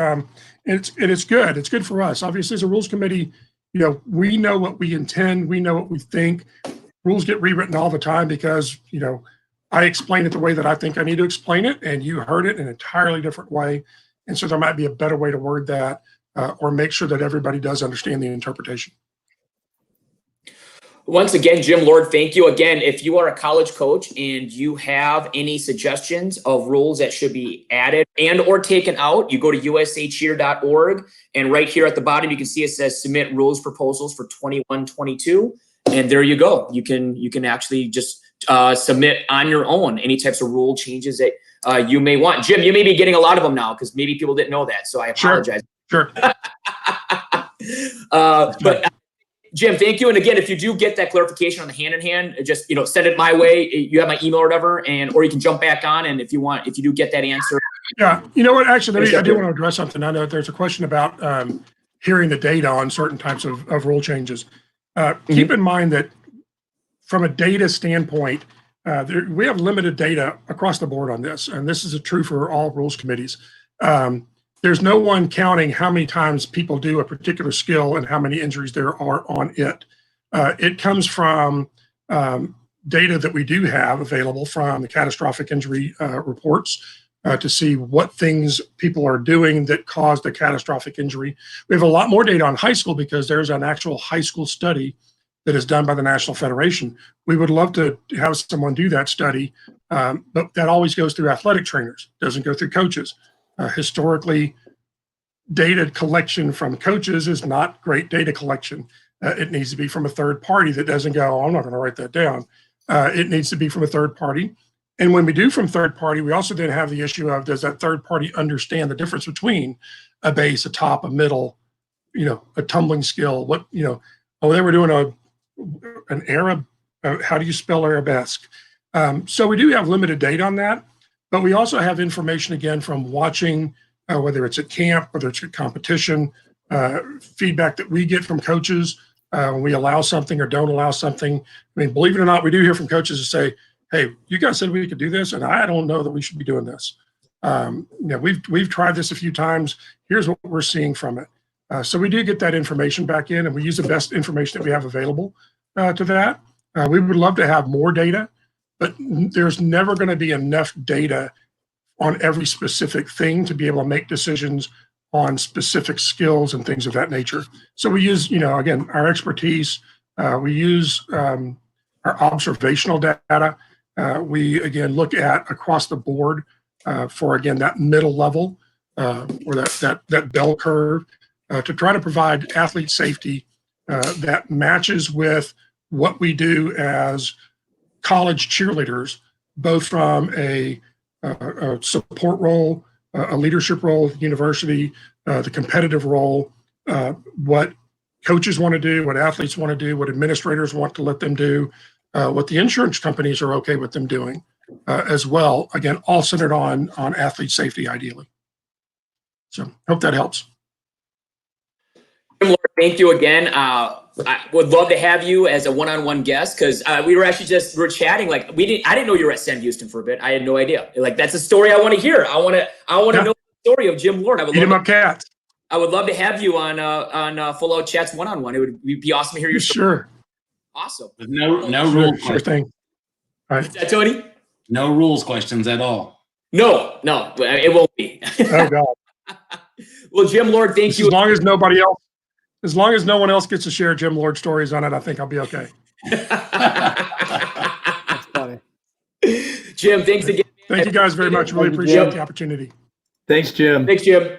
F: it's good. It's good for us. Obviously, as a rules committee, we know what we intend. We know what we think. Rules get rewritten all the time because I explain it the way that I think I need to explain it, and you heard it in an entirely different way. And so there might be a better way to word that, or make sure that everybody does understand the interpretation.
A: Once again, Jim Lord, thank you again. If you are a college coach and you have any suggestions of rules that should be added and or taken out, you go to usacheer.org, and right here at the bottom, you can see it says submit rules proposals for 21-22. And there you go. You can actually just submit on your own any types of rule changes that you may want. Jim, you may be getting a lot of them now because maybe people didn't know that. So I apologize.
F: Sure.
A: But Jim, thank you. And again, if you do get that clarification on the hand-in-hand, just send it my way. You have my email or whatever, or you can jump back on. And if you do get that answer.
F: Yeah, you know what? Actually, I do want to address something. I know there's a question about hearing the data on certain types of rule changes. Keep in mind that from a data standpoint, we have limited data across the board on this, and this is true for all rules committees. There's no one counting how many times people do a particular skill and how many injuries there are on it. It comes from data that we do have available from the catastrophic injury reports to see what things people are doing that caused a catastrophic injury. We have a lot more data on high school because there's an actual high school study that is done by the National Federation. We would love to have someone do that study, but that always goes through athletic trainers, doesn't go through coaches. Historically, data collection from coaches is not great data collection. It needs to be from a third party that doesn't go, "Oh, I'm not going to write that down." It needs to be from a third party. And when we do from third party, we also then have the issue of, does that third party understand the difference between a base, a top, a middle, a tumbling skill? What, oh, they were doing an Arab, how do you spell arabesque? So we do have limited data on that, but we also have information again from watching, whether it's at camp, whether it's at competition, feedback that we get from coaches when we allow something or don't allow something. I mean, believe it or not, we do hear from coaches who say, "Hey, you guys said we could do this, and I don't know that we should be doing this. We've tried this a few times. Here's what we're seeing from it." So we do get that information back in, and we use the best information that we have available to that. We would love to have more data, but there's never going to be enough data on every specific thing to be able to make decisions on specific skills and things of that nature. So we use, again, our expertise. We use our observational data. We, again, look at across the board for, again, that middle level or that bell curve to try to provide athlete safety that matches with what we do as college cheerleaders, both from a support role, a leadership role at the university, the competitive role, what coaches want to do, what athletes want to do, what administrators want to let them do, what the insurance companies are okay with them doing as well. Again, all centered on athlete safety, ideally. So hope that helps.
A: Thank you again. I would love to have you as a one-on-one guest because we were chatting. Like I didn't know you were at Sam Houston for a bit. I had no idea. Like that's a story I want to hear. I want to know the story of Jim Lord.
F: Eat 'em up cats.
A: I would love to have you on Full Out Chats one-on-one. It would be awesome to hear your story.
F: Sure.
A: Awesome.
C: With no rules.
F: Sure thing. All right.
A: Is that Tony?
C: No rules questions at all.
A: No, it won't be.
F: Oh God.
A: Well, Jim Lord, thank you.
F: As long as no one else gets to share Jim Lord stories on it, I think I'll be okay.
E: That's funny.
A: Jim, thanks again.
F: Thank you guys very much. Really appreciate the opportunity.
D: Thanks, Jim.
A: Thanks, Jim.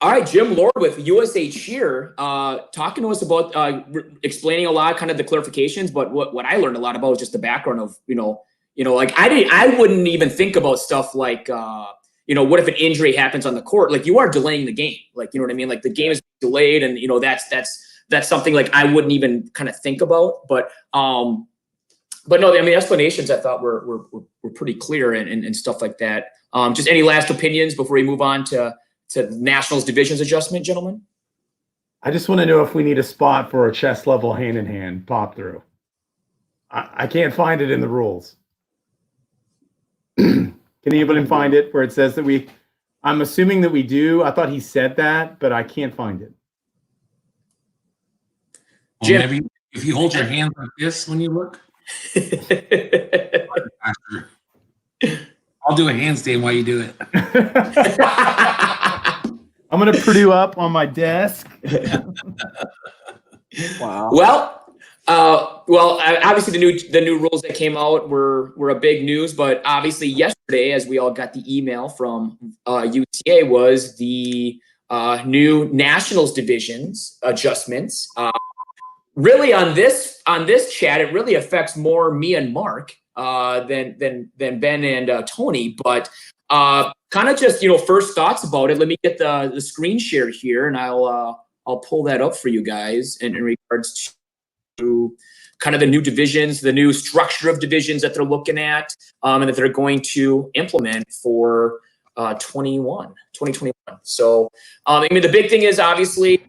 A: All right, Jim Lord with USA Cheer, talking to us about explaining a lot, kind of the clarifications. But what I learned a lot about is just the background of like I wouldn't even think about stuff like what if an injury happens on the court? Like you are delaying the game, like you know what I mean? Like the game is delayed, and that's something like I wouldn't even kind of think about. But no, I mean explanations I thought were pretty clear and stuff like that. Just any last opinions before we move on to Nationals divisions adjustment, gentlemen?
D: I just want to know if we need a spot for a chest level hand-in-hand pop through. I can't find it in the rules. Can anybody find it where it says that we? I'm assuming that we do. I thought he said that, but I can't find it.
C: Well,
A: Jim,
C: maybe if you hold your hands like this when you look. I'll do a handstand while you do it.
D: I'm gonna Purdue up on my desk.
E: Wow.
A: Well, obviously the new rules that came out were a big news, but obviously yesterday, as we all got the email from UTA, was the new Nationals divisions adjustments. Really, on this chat, it really affects more me and Mark than Ben and Tony, but. Kind of just first thoughts about it. Let me get the screen share here, and I'll pull that up for you guys in regards to kind of the new divisions, the new structure of divisions that they're looking at, and that they're going to implement for 2021. So I mean the big thing is obviously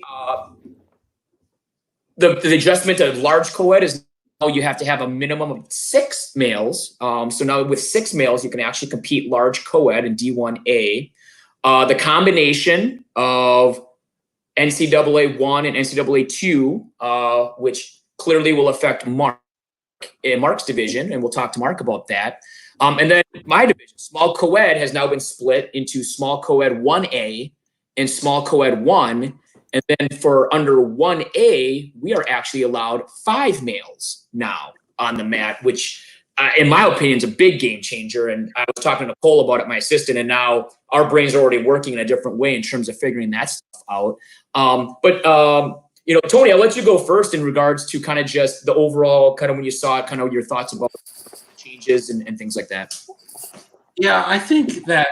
A: the adjustment of large co-ed is. You have to have a minimum of 6 males. So now with 6 males, you can actually compete large co-ed in D1A. The combination of NCAA 1 and NCAA 2, which clearly will affect Mark's division, and we'll talk to Mark about that. And then my division, small co-ed, has now been split into small co-ed 1A and small co-ed 1. And then for under 1A, we are actually allowed 5 males now on the mat, which in my opinion is a big game changer. And I was talking to Cole about it, my assistant, and now our brains are already working in a different way in terms of figuring that stuff out. But Tony, I'll let you go first in regards to kind of just the overall, kind of when you saw it, kind of your thoughts about changes and things like that.
C: Yeah, I think that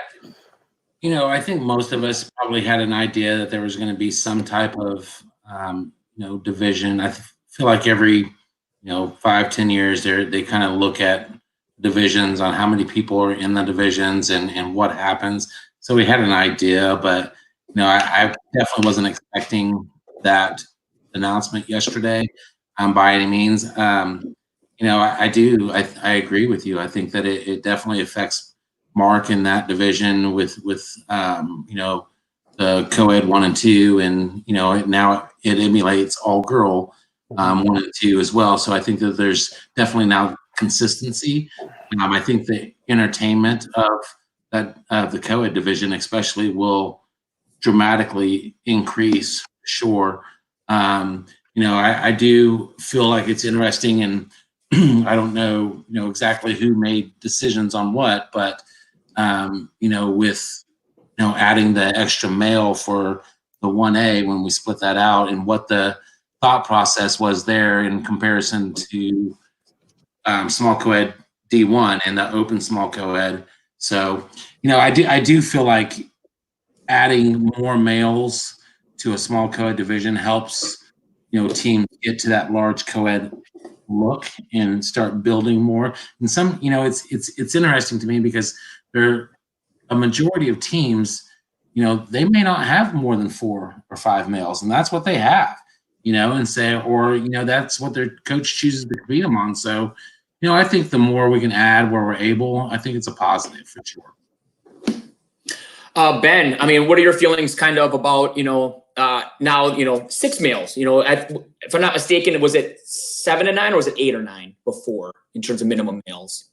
C: I think most of us probably had an idea that there was going to be some type of, division. I feel like every, 5-10 years, they kind of look at divisions on how many people are in the divisions and what happens. So we had an idea, but, I definitely wasn't expecting that announcement yesterday by any means. I agree with you. I think that it definitely affects Mark in that division with the co-ed 1 and 2, and now it emulates all girl 1 and 2 as well. So I think that there's definitely now consistency. I think the entertainment of the co-ed division especially will dramatically increase. Sure. I do feel like it's interesting, and I don't know exactly who made decisions on what, but with adding the extra male for the 1A when we split that out, and what the thought process was there in comparison to small co-ed D1 and the open small co-ed. So I do feel like adding more males to a small co-ed division helps teams get to that large co-ed look and start building more. And some it's interesting to me because a majority of teams, they may not have more than 4 or 5 males, and that's what they have, and say, or, that's what their coach chooses to compete them on. So, I think the more we can add where we're able, I think it's a positive for sure.
A: Ben, I mean, what are your feelings kind of about, now, 6 males, if I'm not mistaken, was it 7 and 9 or was it 8 or 9 before in terms of minimum males?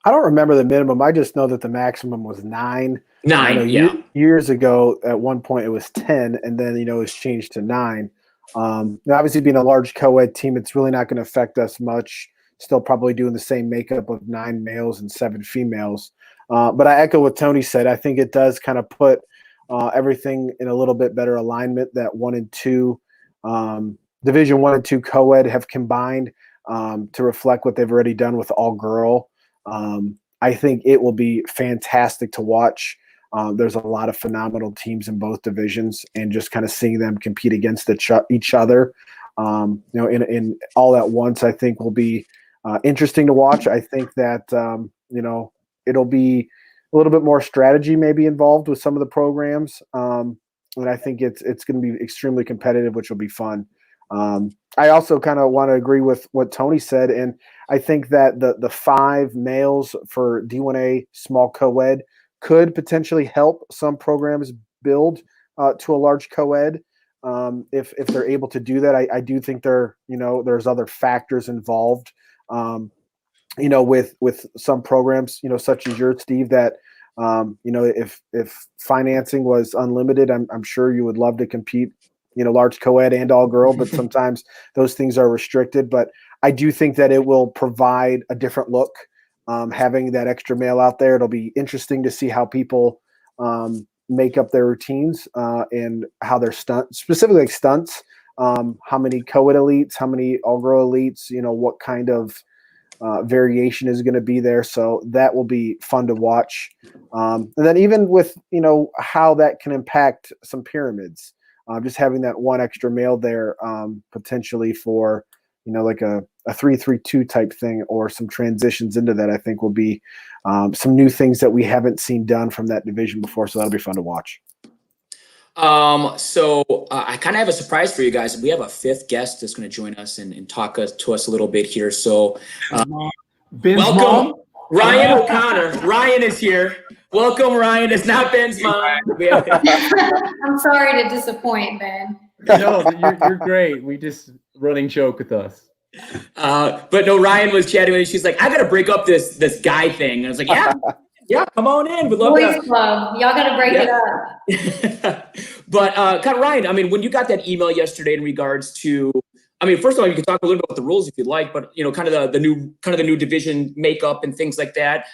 E: I don't remember the minimum. I just know that the maximum was 9.
A: 9, yeah.
E: Years ago, at one point, it was 10, and then, it was changed to 9. Now, obviously, being a large co-ed team, it's really not going to affect us much. Still probably doing the same makeup of 9 males and 7 females. But I echo what Tony said. I think it does kind of put everything in a little bit better alignment. That 1 and 2, Division 1 and 2 co-ed have combined to reflect what they've already done with all girl. I think it will be fantastic to watch. There's a lot of phenomenal teams in both divisions, and just kind of seeing them compete against each other, in all at once, I think will be interesting to watch. I think that, it'll be a little bit more strategy maybe involved with some of the programs. And I think it's going to be extremely competitive, which will be fun. I also kind of want to agree with what Tony said. And I think that the 5 males for D1A small co-ed could potentially help some programs build to a large co-ed. If they're able to do that, I do think there's other factors involved, with some programs, such as yours, Steve, that, if financing was unlimited, I'm sure you would love to compete, large co-ed and all girl, but sometimes those things are restricted. But I do think that it will provide a different look, having that extra male out there. It'll be interesting to see how people make up their routines and how their specifically like stunts, how many co-ed elites, how many all girl elites, what kind of variation is going to be there. So that will be fun to watch. And then even with, how that can impact some pyramids, just having that one extra male there, potentially for, like a 3-3-2 type thing, or some transitions into that, I think will be some new things that we haven't seen done from that division before. So that'll be fun to watch.
A: I kind of have a surprise for you guys. We have a 5th guest that's going to join us and talk to us a little bit here. So
D: Ben's
A: welcome,
D: mom?
A: Ryan O'Connor. Ryan is here. Welcome, Ryan. It's not Ben's mom.
G: I'm sorry to disappoint, Ben.
D: No, you're great. We just running joke with us.
A: But no, Ryan was chatting with me. She's like, I got to break up this guy thing. And I was like, yeah, come on in. We'd love
G: Boys Club. Y'all got to break it up.
A: But kind of Ryan, I mean, when you got that email yesterday in regards to, first of all, you can talk a little bit about the rules if you'd like, but kind of the new division makeup and things like that.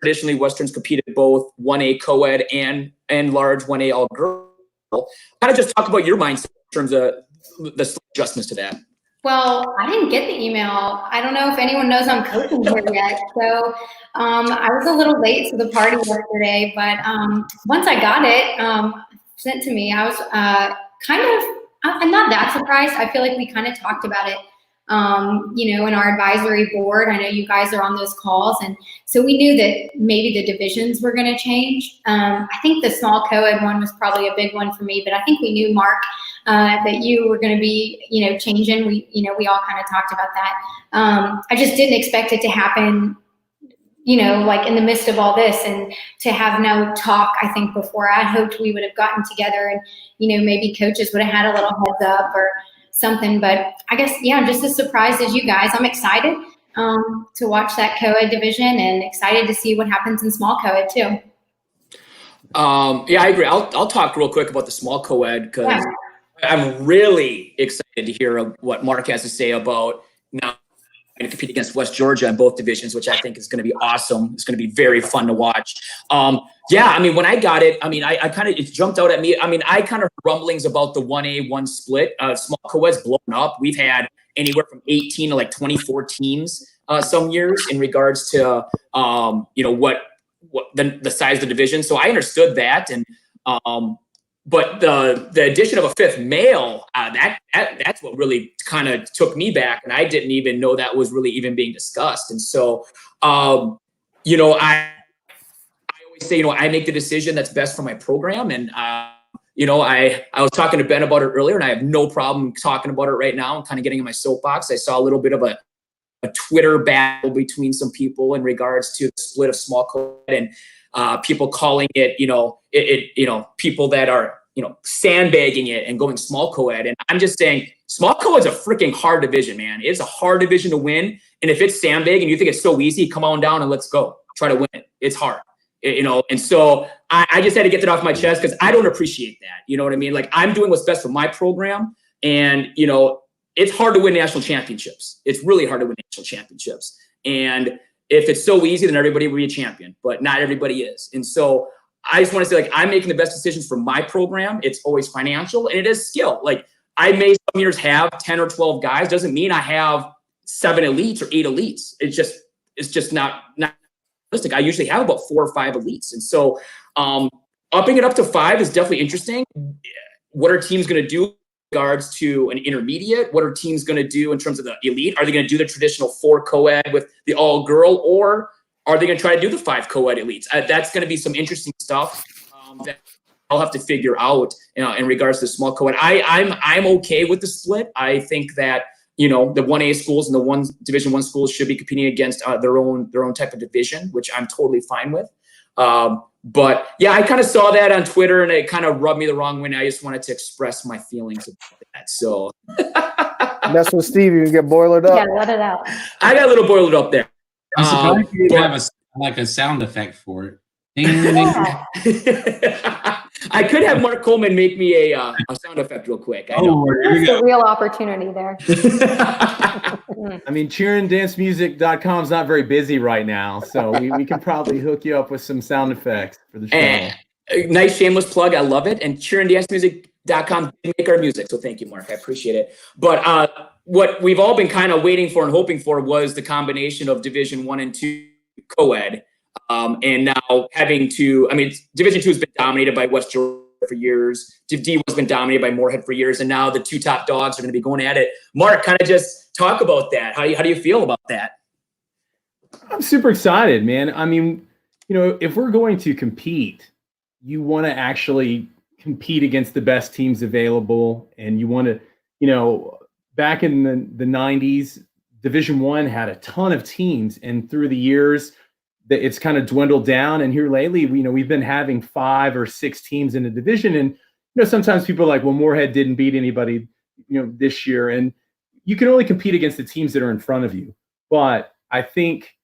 A: Traditionally Western's competed both 1A co-ed and large 1A all girl. Kind of just talk about your mindset in terms of the adjustments to that.
G: Well, I didn't get the email. I don't know if anyone knows I'm coaching here yet. So I was a little late to the party yesterday, but once I got it sent to me, I was I'm not that surprised. I feel like we kind of talked about it, in our advisory board. I know you guys are on those calls. And so we knew that maybe the divisions were going to change. I think the small co-ed one was probably a big one for me, but I think we knew, Mark, that you were going to be, changing. We all kind of talked about that. I just didn't expect it to happen, like in the midst of all this, and to have no talk. I think before, I hoped we would have gotten together and, maybe coaches would have had a little heads up or something. But I guess, I'm just as surprised as you guys. I'm excited to watch that co-ed division, and excited to see what happens in small co-ed too.
A: I agree. I'll talk real quick about the small co-ed, because I'm really excited to hear what Mark has to say about now going to compete against West Georgia in both divisions, which I think is going to be awesome. It's going to be very fun to watch. When I got it, it jumped out at me. I kind of heard rumblings about the 1A1 split. Small co-ed's blown up. We've had anywhere from 18 to like 24 teams some years in regards to, what the size of the division. So I understood that. And, but the addition of a 5th male, that's what really kind of took me back. And I didn't even know that was really even being discussed. And so, I always say, I make the decision that's best for my program. And, I was talking to Ben about it earlier, and I have no problem talking about it right now and kind of getting in my soapbox. I saw a little bit of a Twitter battle between some people in regards to the split of small co-ed, and people calling it, people that are, sandbagging it and going small co-ed. And I'm just saying, small co-ed's a freaking hard division, man. It's a hard division to win. And if it's sandbagging and you think it's so easy, come on down and let's go. Try to win it. It's hard, And so I just had to get that off my chest, because I don't appreciate that. You know what I mean? Like, I'm doing what's best for my program. And, it's hard to win national championships. It's really hard to win national championships. And if it's so easy, then everybody will be a champion, but not everybody is. And so I just want to say, like, I'm making the best decisions for my program. It's always financial and it is skill. Like, I may some years have 10 or 12 guys. Doesn't mean I have 7 elites or 8 elites. It's just not realistic. I usually have about 4 or 5 elites. And so upping it up to 5 is definitely interesting. What are teams going to do in regards to an intermediate? What are teams going to do in terms of the elite? Are they going to do the traditional 4 co-ed with the all girl, or are they going to try to do the 5 co-ed elites? That's going to be some interesting stuff that I'll have to figure out in regards to small co-ed. I'm okay with the split. I think that, the 1A schools and the Division I schools should be competing against their own type of division, which I'm totally fine with. But yeah, I kind of saw that on Twitter and it kind of rubbed me the wrong way. And I just wanted to express my feelings about that. So
E: That's with Steve. You can get boilered up.
G: Yeah, let it out.
A: I got a little boiled up there.
C: I'm surprised you didn't have a sound effect for it. Ding, ding, ding.
A: I could have Mark Coleman make me a sound effect real quick. I know.
G: That's the real opportunity there.
D: I mean, cheeranddancemusic.com is not very busy right now, so we can probably hook you up with some sound effects for the show.
A: Nice shameless plug. I love it. And cheeranddancemusic.com did make our music, so thank you, Mark. I appreciate it. But what we've all been kind of waiting for and hoping for was the combination of Division I and II co-ed. And now Division II has been dominated by West Georgia for years. D has been dominated by Moorhead for years. And now the 2 top dogs are going to be going at it. Mark, kind of just talk about that. How do you feel about that?
D: I'm super excited, man. I mean, if we're going to compete, you want to actually compete against the best teams available. And you want to, back in the 90s, Division I had a ton of teams. And through the years, it's kind of dwindled down. And here lately, we've been having 5 or 6 teams in a division. And, sometimes people are like, well, Moorhead didn't beat anybody, this year. And you can only compete against the teams that are in front of you. But I think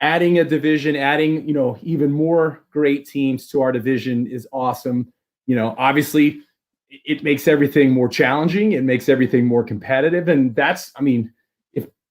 D: adding a division, adding, even more great teams to our division is awesome. Obviously it makes everything more challenging. It makes everything more competitive. And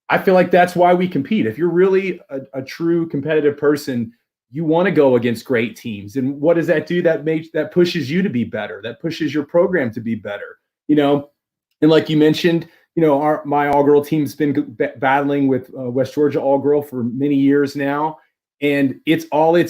D: I feel like that's why we compete. If you're really a true competitive person, you want to go against great teams. And what does that do? That pushes you to be better. That pushes your program to be better. And like you mentioned, my all-girl team's been battling with West Georgia all-girl for many years now. And it's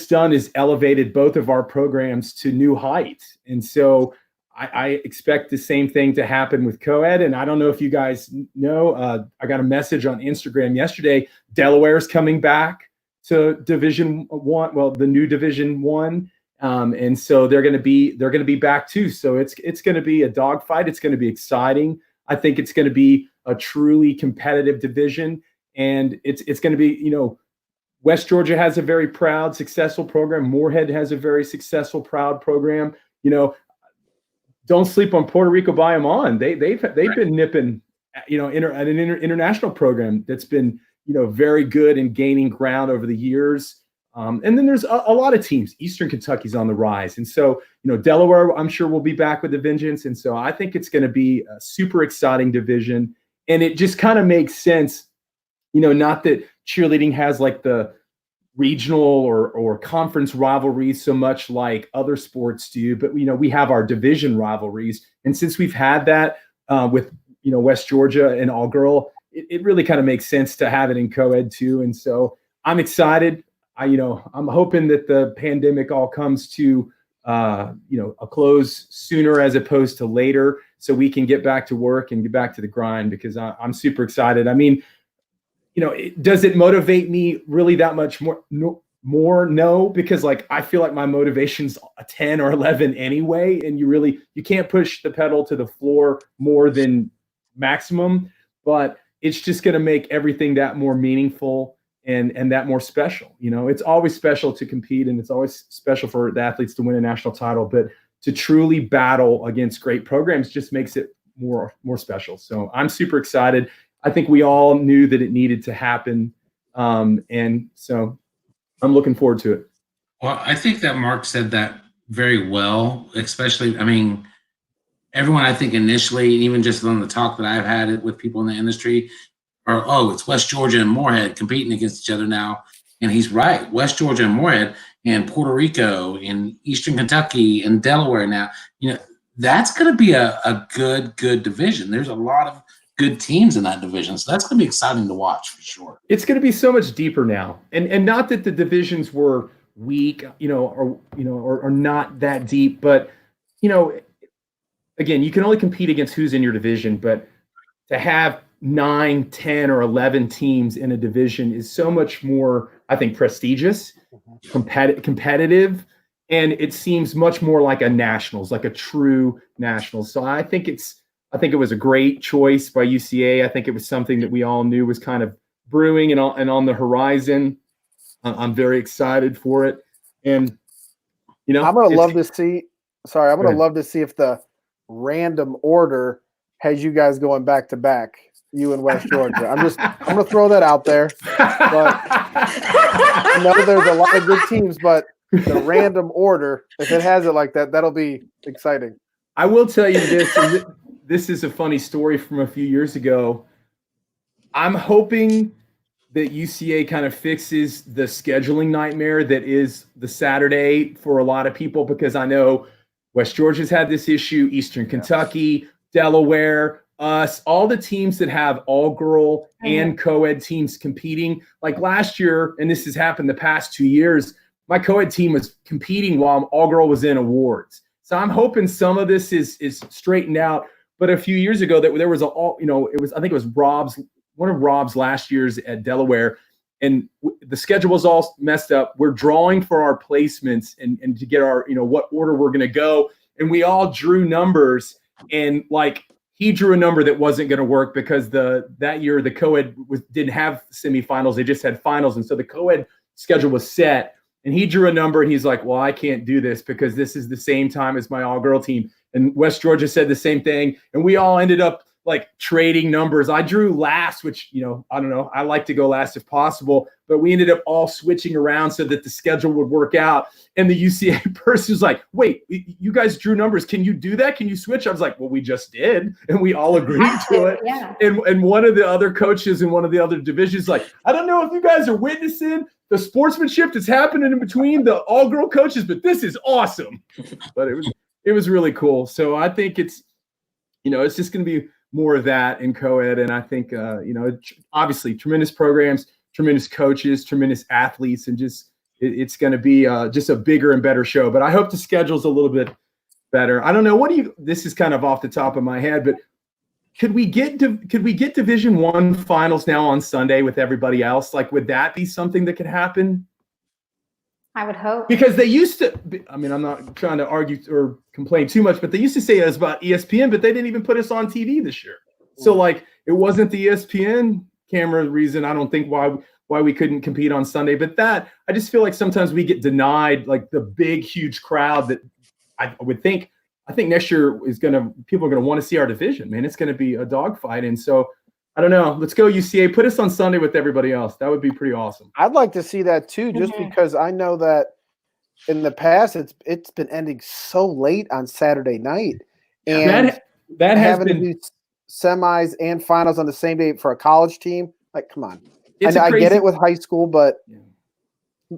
D: done is elevated both of our programs to new heights. And so I expect the same thing to happen with co-ed. And I don't know if you guys know, I got a message on Instagram yesterday. Delaware's coming back to Division I, well, the new Division I. And so they're going to be back too. So it's going to be a dogfight. It's going to be exciting. I think it's going to be a truly competitive division. And it's going to be, West Georgia has a very proud, successful program. Moorhead has a very successful, proud program. Don't sleep on Puerto Rico Bayamon. They've been nipping, an international program that's been, very good and gaining ground over the years. And then there's a lot of teams. Eastern Kentucky's on the rise. And so, Delaware, I'm sure will be back with a vengeance. And so I think it's going to be a super exciting division. And it just kind of makes sense, not that cheerleading has like the regional or conference rivalries so much like other sports do, but we have our division rivalries. And since we've had that with West Georgia and all girl, it really kind of makes sense to have it in co-ed too. And so I'm excited. I'm hoping that the pandemic all comes to a close sooner as opposed to later, so we can get back to work and get back to the grind, because I'm super excited. I mean, does it motivate me really that much more? No, because I feel like my motivation's a 10 or 11 anyway. And you can't push the pedal to the floor more than maximum, but it's just going to make everything that more meaningful and that more special. It's always special to compete, and it's always special for the athletes to win a national title, but to truly battle against great programs just makes it more special. So I'm super excited. I think we all knew that it needed to happen. And so I'm looking forward to it.
C: Well, I think that Mark said that very well, especially, everyone, I think initially, even just on the talk that I've had with people in the industry, it's West Georgia and Moorhead competing against each other now. And he's right. West Georgia and Moorhead, and Puerto Rico and Eastern Kentucky and Delaware now. That's going to be a good division. There's a lot of good teams in that division, so that's going to be exciting to watch for sure.
D: It's going to be so much deeper now, and not that the divisions were weak, or not that deep, but again, you can only compete against who's in your division, but to have 9, 10, or 11 teams in a division is so much more, I think, prestigious, competitive, and it seems much more like a nationals, like a true nationals. So I think it was a great choice by UCA. I think it was something that we all knew was kind of brewing and on the horizon. I'm very excited for it, and
E: I'm gonna love to see. Sorry, I'm gonna love to see if the random order has you guys going back to back, you and West Georgia. I'm gonna throw that out there. But I know there's a lot of good teams, but the random order, if it has it like that, that'll be exciting.
D: I will tell you this, and this is a funny story from a few years ago. I'm hoping that UCA kind of fixes the scheduling nightmare that is the Saturday for a lot of people, because I know West Georgia's had this issue, Eastern Kentucky, Delaware, us, all the teams that have all-girl and co-ed teams competing. Like last year, and this has happened the past 2 years, my co-ed team was competing while all-girl was in awards. So I'm hoping some of this is straightened out. But a few years ago, that there was I think it was one of Rob's last years at Delaware, and the schedule was all messed up. We're drawing for our placements and to get our, what order we're going to go. And we all drew numbers, and he drew a number that wasn't going to work because that year the co-ed didn't have semifinals. They just had finals. And so the co-ed schedule was set, and he drew a number, and he's like, well, I can't do this because this is the same time as my all-girl team. And West Georgia said the same thing. And we all ended up trading numbers. I drew last, which, I don't know. I like to go last if possible, but we ended up all switching around so that the schedule would work out. And the UCA person was like, wait, you guys drew numbers. Can you do that? Can you switch? I was like, well, we just did. And we all agreed to it.
G: Yeah.
D: And one of the other coaches in one of the other divisions, I don't know if you guys are witnessing the sportsmanship that's happening in between the all-girl coaches, but this is awesome. But it was really cool. So I think it's just going to be more of that in co-ed. And I think, obviously tremendous programs, tremendous coaches, tremendous athletes, and it's going to be just a bigger and better show. But I hope the schedule's a little bit better. I don't know. This is kind of off the top of my head, but could we get Division I finals now on Sunday with everybody else? Would that be something that could happen?
G: I would hope.
D: Because they used to, I'm not trying to argue or complain too much, but they used to say it was about ESPN, but they didn't even put us on TV this year. So it wasn't the ESPN camera reason, I don't think, why we couldn't compete on Sunday. But I just feel like sometimes we get denied the big, huge crowd that I think next year people are going to want to see our division, man. It's going to be a dogfight. And so I don't know. Let's go UCA. Put us on Sunday with everybody else. That would be pretty awesome.
E: I'd like to see that too, just because I know that in the past it's been ending so late on Saturday night, and
D: that has
E: having
D: been
E: to do semis and finals on the same day for a college team. Come on. I get it with high school, but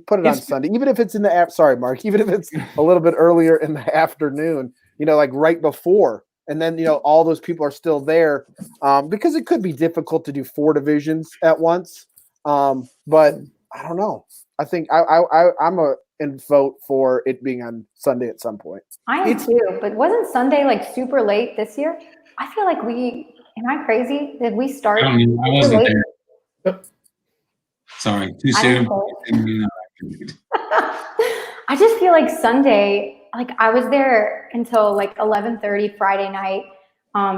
E: put it on Sunday, even if it's in the sorry, Mark, even if it's a little bit earlier in the afternoon. Right before. And then, all those people are still there because it could be difficult to do 4 divisions at once. But I don't know. I think I'm in vote for it being on Sunday at some point.
G: I am too, but wasn't Sunday super late this year? I feel like am I crazy? Did we start?
C: I wasn't there. Sorry, too soon.
G: I just feel like Sunday, I was there until 11:30 Friday night.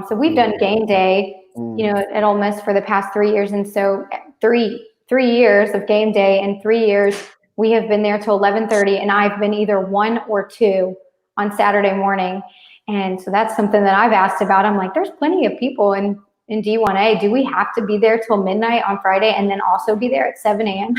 G: So we've done game day, at Ole Miss for the past 3 years. And so three years of game day, and 3 years we have been there till 11:30, and I've been either 1 or 2 on Saturday morning. And so that's something that I've asked about. I'm like, there's plenty of people in D1A. Do we have to be there till midnight on Friday and then also be there at 7 a.m.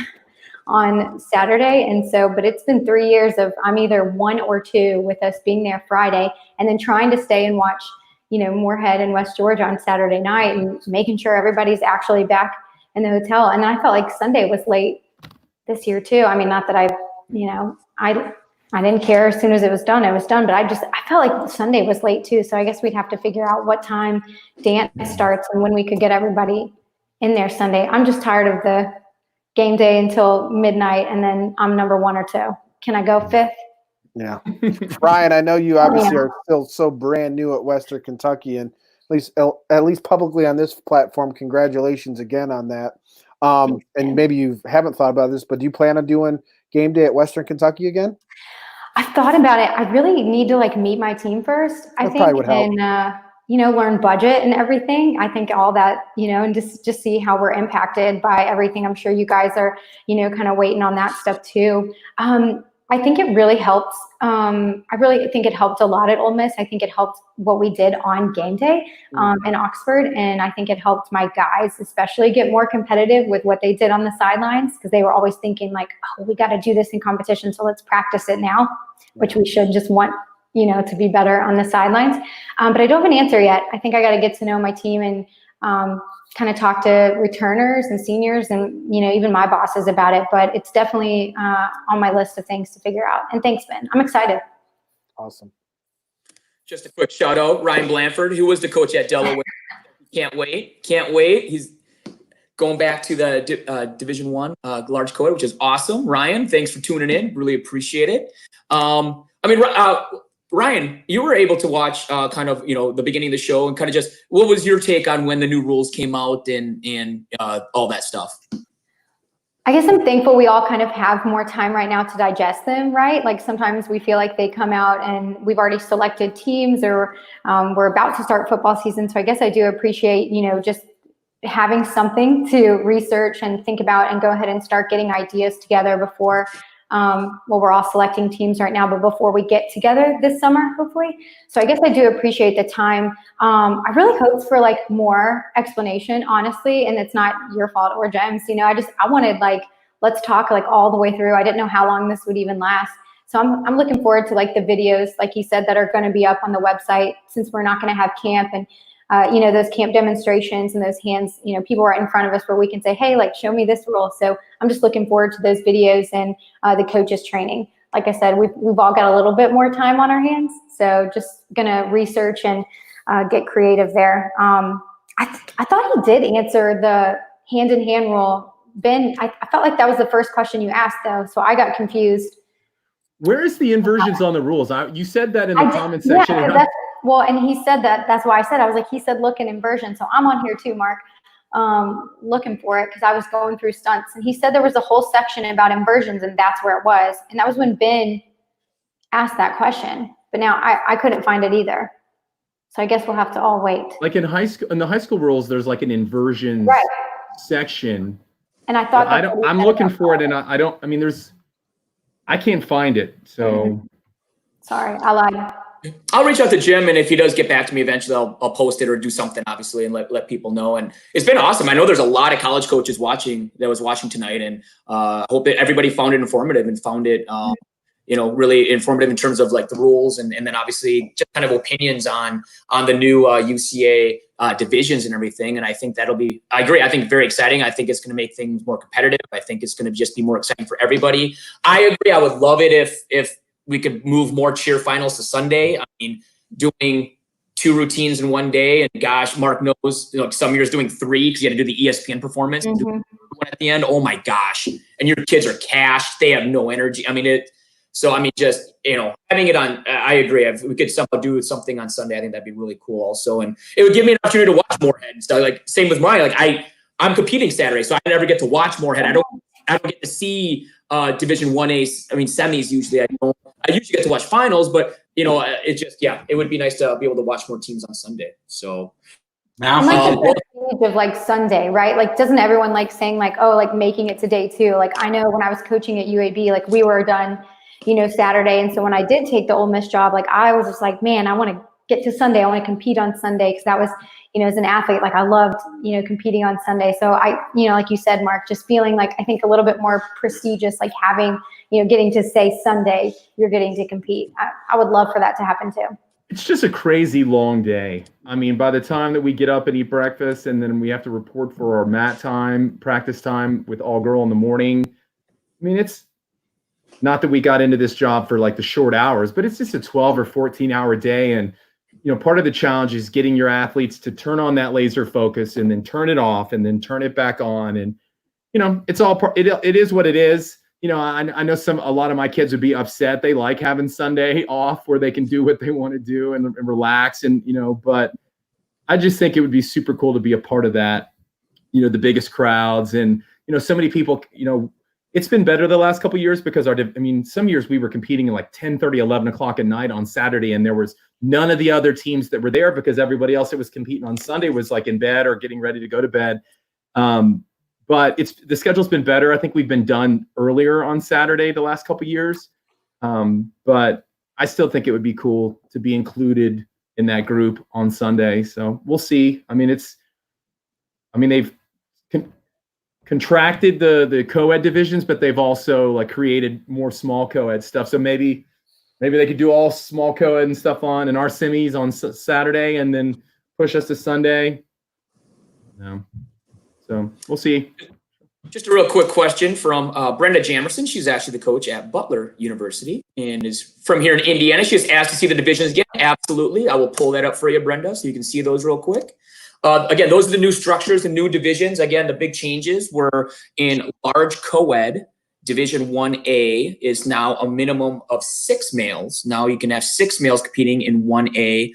G: on Saturday? And so, but it's been 3 years of I'm either 1 or 2 with us being there Friday, and then trying to stay and watch, Moorhead and West Georgia on Saturday night, and making sure everybody's actually back in the hotel. And I felt like Sunday was late this year too. Not that I didn't care. As soon as it was done, it was done. But I felt like Sunday was late too. So I guess we'd have to figure out what time dance starts and when we could get everybody in there Sunday. I'm just tired of the game day until midnight, and then I'm number 1 or 2. Can I go 5th?
E: Yeah. Ryan, I know you obviously are still so brand new at Western Kentucky, and at least publicly on this platform, congratulations again on that. And maybe you haven't thought about this, but do you plan on doing game day at Western Kentucky again?
G: I've thought about it. I really need to like meet my team first, I think, and learn budget and everything. I think all that, and just see how we're impacted by everything. I'm sure you guys are, kind of waiting on that stuff too. I think it really helps. I really think it helped a lot at Ole Miss. I think it helped what we did on game day in Oxford. And I think it helped my guys especially get more competitive with what they did on the sidelines, because they were always thinking like, oh, we got to do this in competition, so let's practice it now, which we should just want, to be better on the sidelines. But I don't have an answer yet. I think I got to get to know my team and kind of talk to returners and seniors and, even my bosses about it. But it's definitely on my list of things to figure out. And thanks, Ben. I'm excited.
E: Awesome.
A: Just a quick shout out, Ryan Blanford, who was the coach at Delaware. Can't wait. He's going back to the Division I large co-ed, which is awesome. Ryan, thanks for tuning in. Really appreciate it. Ryan, you were able to watch kind of, the beginning of the show, and kind of just what was your take on when the new rules came out and all that stuff?
G: I guess I'm thankful we all kind of have more time right now to digest them, right? Like sometimes we feel like they come out and we've already selected teams, or we're about to start football season. So I guess I do appreciate, just having something to research and think about and go ahead and start getting ideas together before we're all selecting teams right now, but before we get together this summer, hopefully. So I guess I do appreciate the time. I really hope for like more explanation, honestly, and it's not your fault or Jem's, I wanted like, let's talk like all the way through. I didn't know how long this would even last. So I'm looking forward to like the videos, like you said, that are going to be up on the website, since we're not going to have camp, and those camp demonstrations and those hands, people right in front of us where we can say, hey, like, show me this rule. So I'm just looking forward to those videos and the coaches training. Like I said, we've all got a little bit more time on our hands. So just gonna research and get creative there. I thought he did answer the hand-in-hand rule. Ben, I felt like that was the first question you asked though. So I got confused.
D: Where is the inversions on the rules? You said that in the comment section.
G: Yeah, well, and he said that. That's why I said, I was like, he said look in inversion. So I'm on here too, Mark, looking for it, because I was going through stunts. And he said there was a whole section about inversions, and that's where it was. And that was when Ben asked that question. But now I couldn't find it either. So I guess we'll have to all wait.
D: Like in the high school rules, there's like an inversion section.
G: And I thought
D: I'm looking for it, and I can't find it. So
G: sorry, I lied.
A: I'll reach out to Jim, and if he does get back to me eventually, I'll post it or do something, obviously, and let people know. And it's been awesome. I know there's a lot of college coaches watching tonight, and hope that everybody found it informative and found it, really informative in terms of like the rules, and then obviously just kind of opinions on the new UCA divisions and everything. And I think I agree. I think very exciting. I think it's going to make things more competitive. I think it's going to just be more exciting for everybody. I agree. I would love it if we could move more cheer finals to Sunday. I mean, doing 2 routines in one day, and gosh, Mark knows, some years doing 3 because you had to do the ESPN performance and do one at the end. Oh my gosh. And your kids are cashed. They have no energy. Having it on, I agree. If we could somehow do something on Sunday, I think that'd be really cool also. And it would give me an opportunity to watch Moorhead and stuff. Like same with mine. Like I'm competing Saturday, so I never get to watch Moorhead. I don't get to see Division 1A, semis usually. I usually get to watch finals, but it would be nice to be able to watch more teams on Sunday. So
G: now, of like Sunday, right? Like, doesn't everyone like saying like, oh, like making it to day 2? Like, I know when I was coaching at UAB, like we were done, Saturday, and so when I did take the Ole Miss job, like I was just like, man, I want to get to Sunday. I want to compete on Sunday, because that was, as an athlete, like I loved, competing on Sunday. So I, like you said, Mark, just feeling like I think a little bit more prestigious, like having, getting to say Sunday, you're getting to compete. I would love for that to happen too.
D: It's just a crazy long day. I mean, by the time that we get up and eat breakfast, and then we have to report for our mat time, practice time with all girl in the morning. I mean, not that we got into this job for like the short hours, but it's just a 12 or 14-hour day. And, part of the challenge is getting your athletes to turn on that laser focus and then turn it off and then turn it back on. And, it's all part, it is what it is. I know a lot of my kids would be upset. They like having Sunday off where they can do what they want to do and relax. And, but I just think it would be super cool to be a part of that, the biggest crowds and, so many people, it's been better the last couple of years because some years we were competing at like 10:30, 11 o'clock at night on Saturday, and there was none of the other teams that were there because everybody else that was competing on Sunday was like in bed or getting ready to go to bed. But the schedule's been better. I think we've been done earlier on Saturday the last couple of years. But I still think it would be cool to be included in that group on Sunday. So we'll see. They've contracted the co-ed divisions, but they've also like created more small co-ed stuff. So maybe they could do all small co-ed and stuff in our semis on Saturday and then push us to Sunday. So we'll see.
A: Just a real quick question from Brenda Jamerson. She's actually the coach at Butler University and is from here in Indiana. She just asked to see the divisions again. Absolutely. I will pull that up for you, Brenda, so you can see those real quick. Again, those are the new structures, the new divisions. Again, the big changes were in large co-ed. Division 1A is now a minimum of 6 males. Now you can have 6 males competing in 1A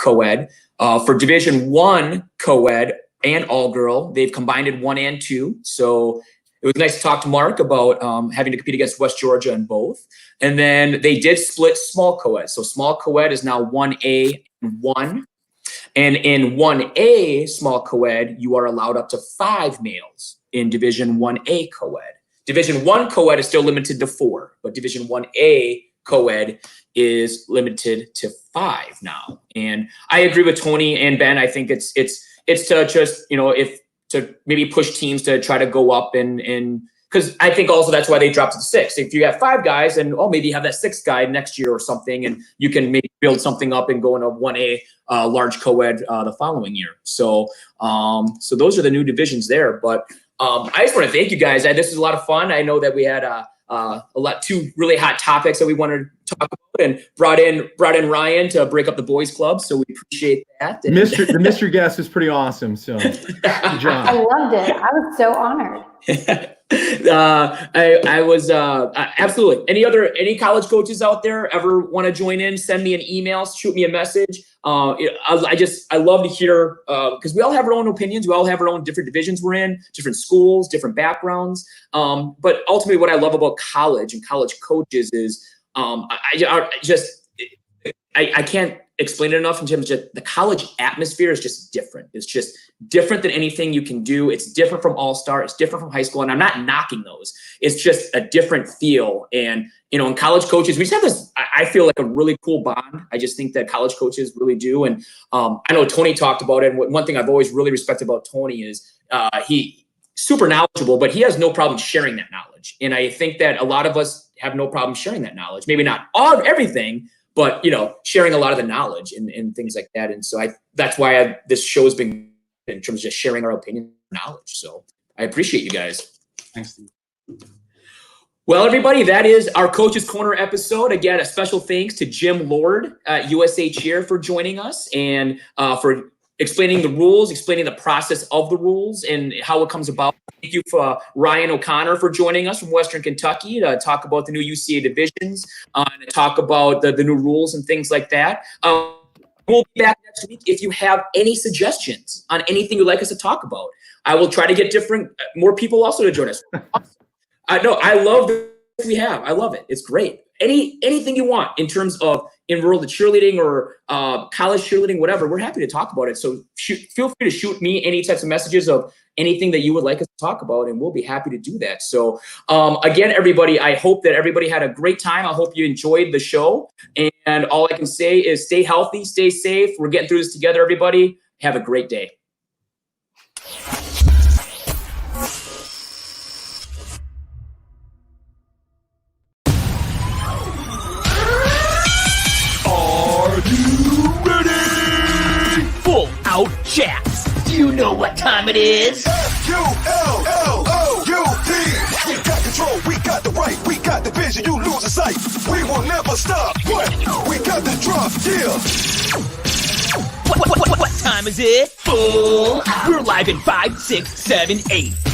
A: co-ed. For Division 1 co-ed and all-girl, they've combined in 1 and 2. So it was nice to talk to Mark about having to compete against West Georgia in both. And then they did split small co-ed. So small co-ed is now 1A and 1. And in 1A small co-ed, you are allowed up to 5 males in Division 1A co-ed. Division 1 co-ed is still limited to 4, but Division 1A co-ed is limited to 5 now. And I agree with Tony and Ben. I think it's to just, to maybe push teams to try to go up and because I think also that's why they dropped it to 6. If you have 5 guys and maybe you have that 6th guy next year or something, and you can maybe build something up and go into 1A large co-ed the following year. So so those are the new divisions there. But I just want to thank you guys. This is a lot of fun. I know that we had two really hot topics that we wanted to talk about, and brought in Ryan to break up the boys club. So we appreciate that. And
D: the mystery guest was pretty awesome. So good job.
G: I loved it. I was so honored.
A: I was absolutely. Any college coaches out there ever want to join in? Send me an email, shoot me a message. I love to hear because we all have our own opinions. We all have our own different divisions we're in, different schools, different backgrounds. But ultimately, what I love about college and college coaches is I can't explain it enough in terms of just the college atmosphere is just different. It's just different than anything you can do. It's different from All-Star. It's different from high school. And I'm not knocking those. It's just a different feel. And, in college coaches, we just have this, I feel like a really cool bond. I just think that college coaches really do. And I know Tony talked about it. And one thing I've always really respected about Tony is he super knowledgeable, but he has no problem sharing that knowledge. And I think that a lot of us have no problem sharing that knowledge. Maybe not all of everything, but sharing a lot of the knowledge and things like that. And so that's why this show has been in terms of just sharing our opinion and knowledge. So I appreciate you guys.
C: Thanks, Steve.
A: Well, everybody, that is our Coach's Corner episode. Again, a special thanks to Jim Lord at USA Cheer for joining us and for explaining the rules, explaining the process of the rules and how it comes about. Thank you for Ryan O'Connor for joining us from Western Kentucky to talk about the new UCA divisions, and talk about the new rules and things like that. We'll be back next week. If you have any suggestions on anything you'd like us to talk about, I will try to get more people also to join us. No, I love that we have. I love it. It's great. Anything you want in terms of enroll to cheerleading or college cheerleading, whatever, we're happy to talk about it. So feel free to shoot me any types of messages of anything that you would like us to talk about, and we'll be happy to do that. So again, everybody, I hope that everybody had a great time. I hope you enjoyed the show. And all I can say is stay healthy, stay safe. We're getting through this together, everybody. Have a great day.
H: Out chats. Do you know what time it is?
B: F-U-L-L-O-U-P. We got the control, we got the right, we got the vision, you lose the sight. We will never stop. What? We got the drop, yeah.
H: What time is it? Full. We're live in 5, 6, 7, 8.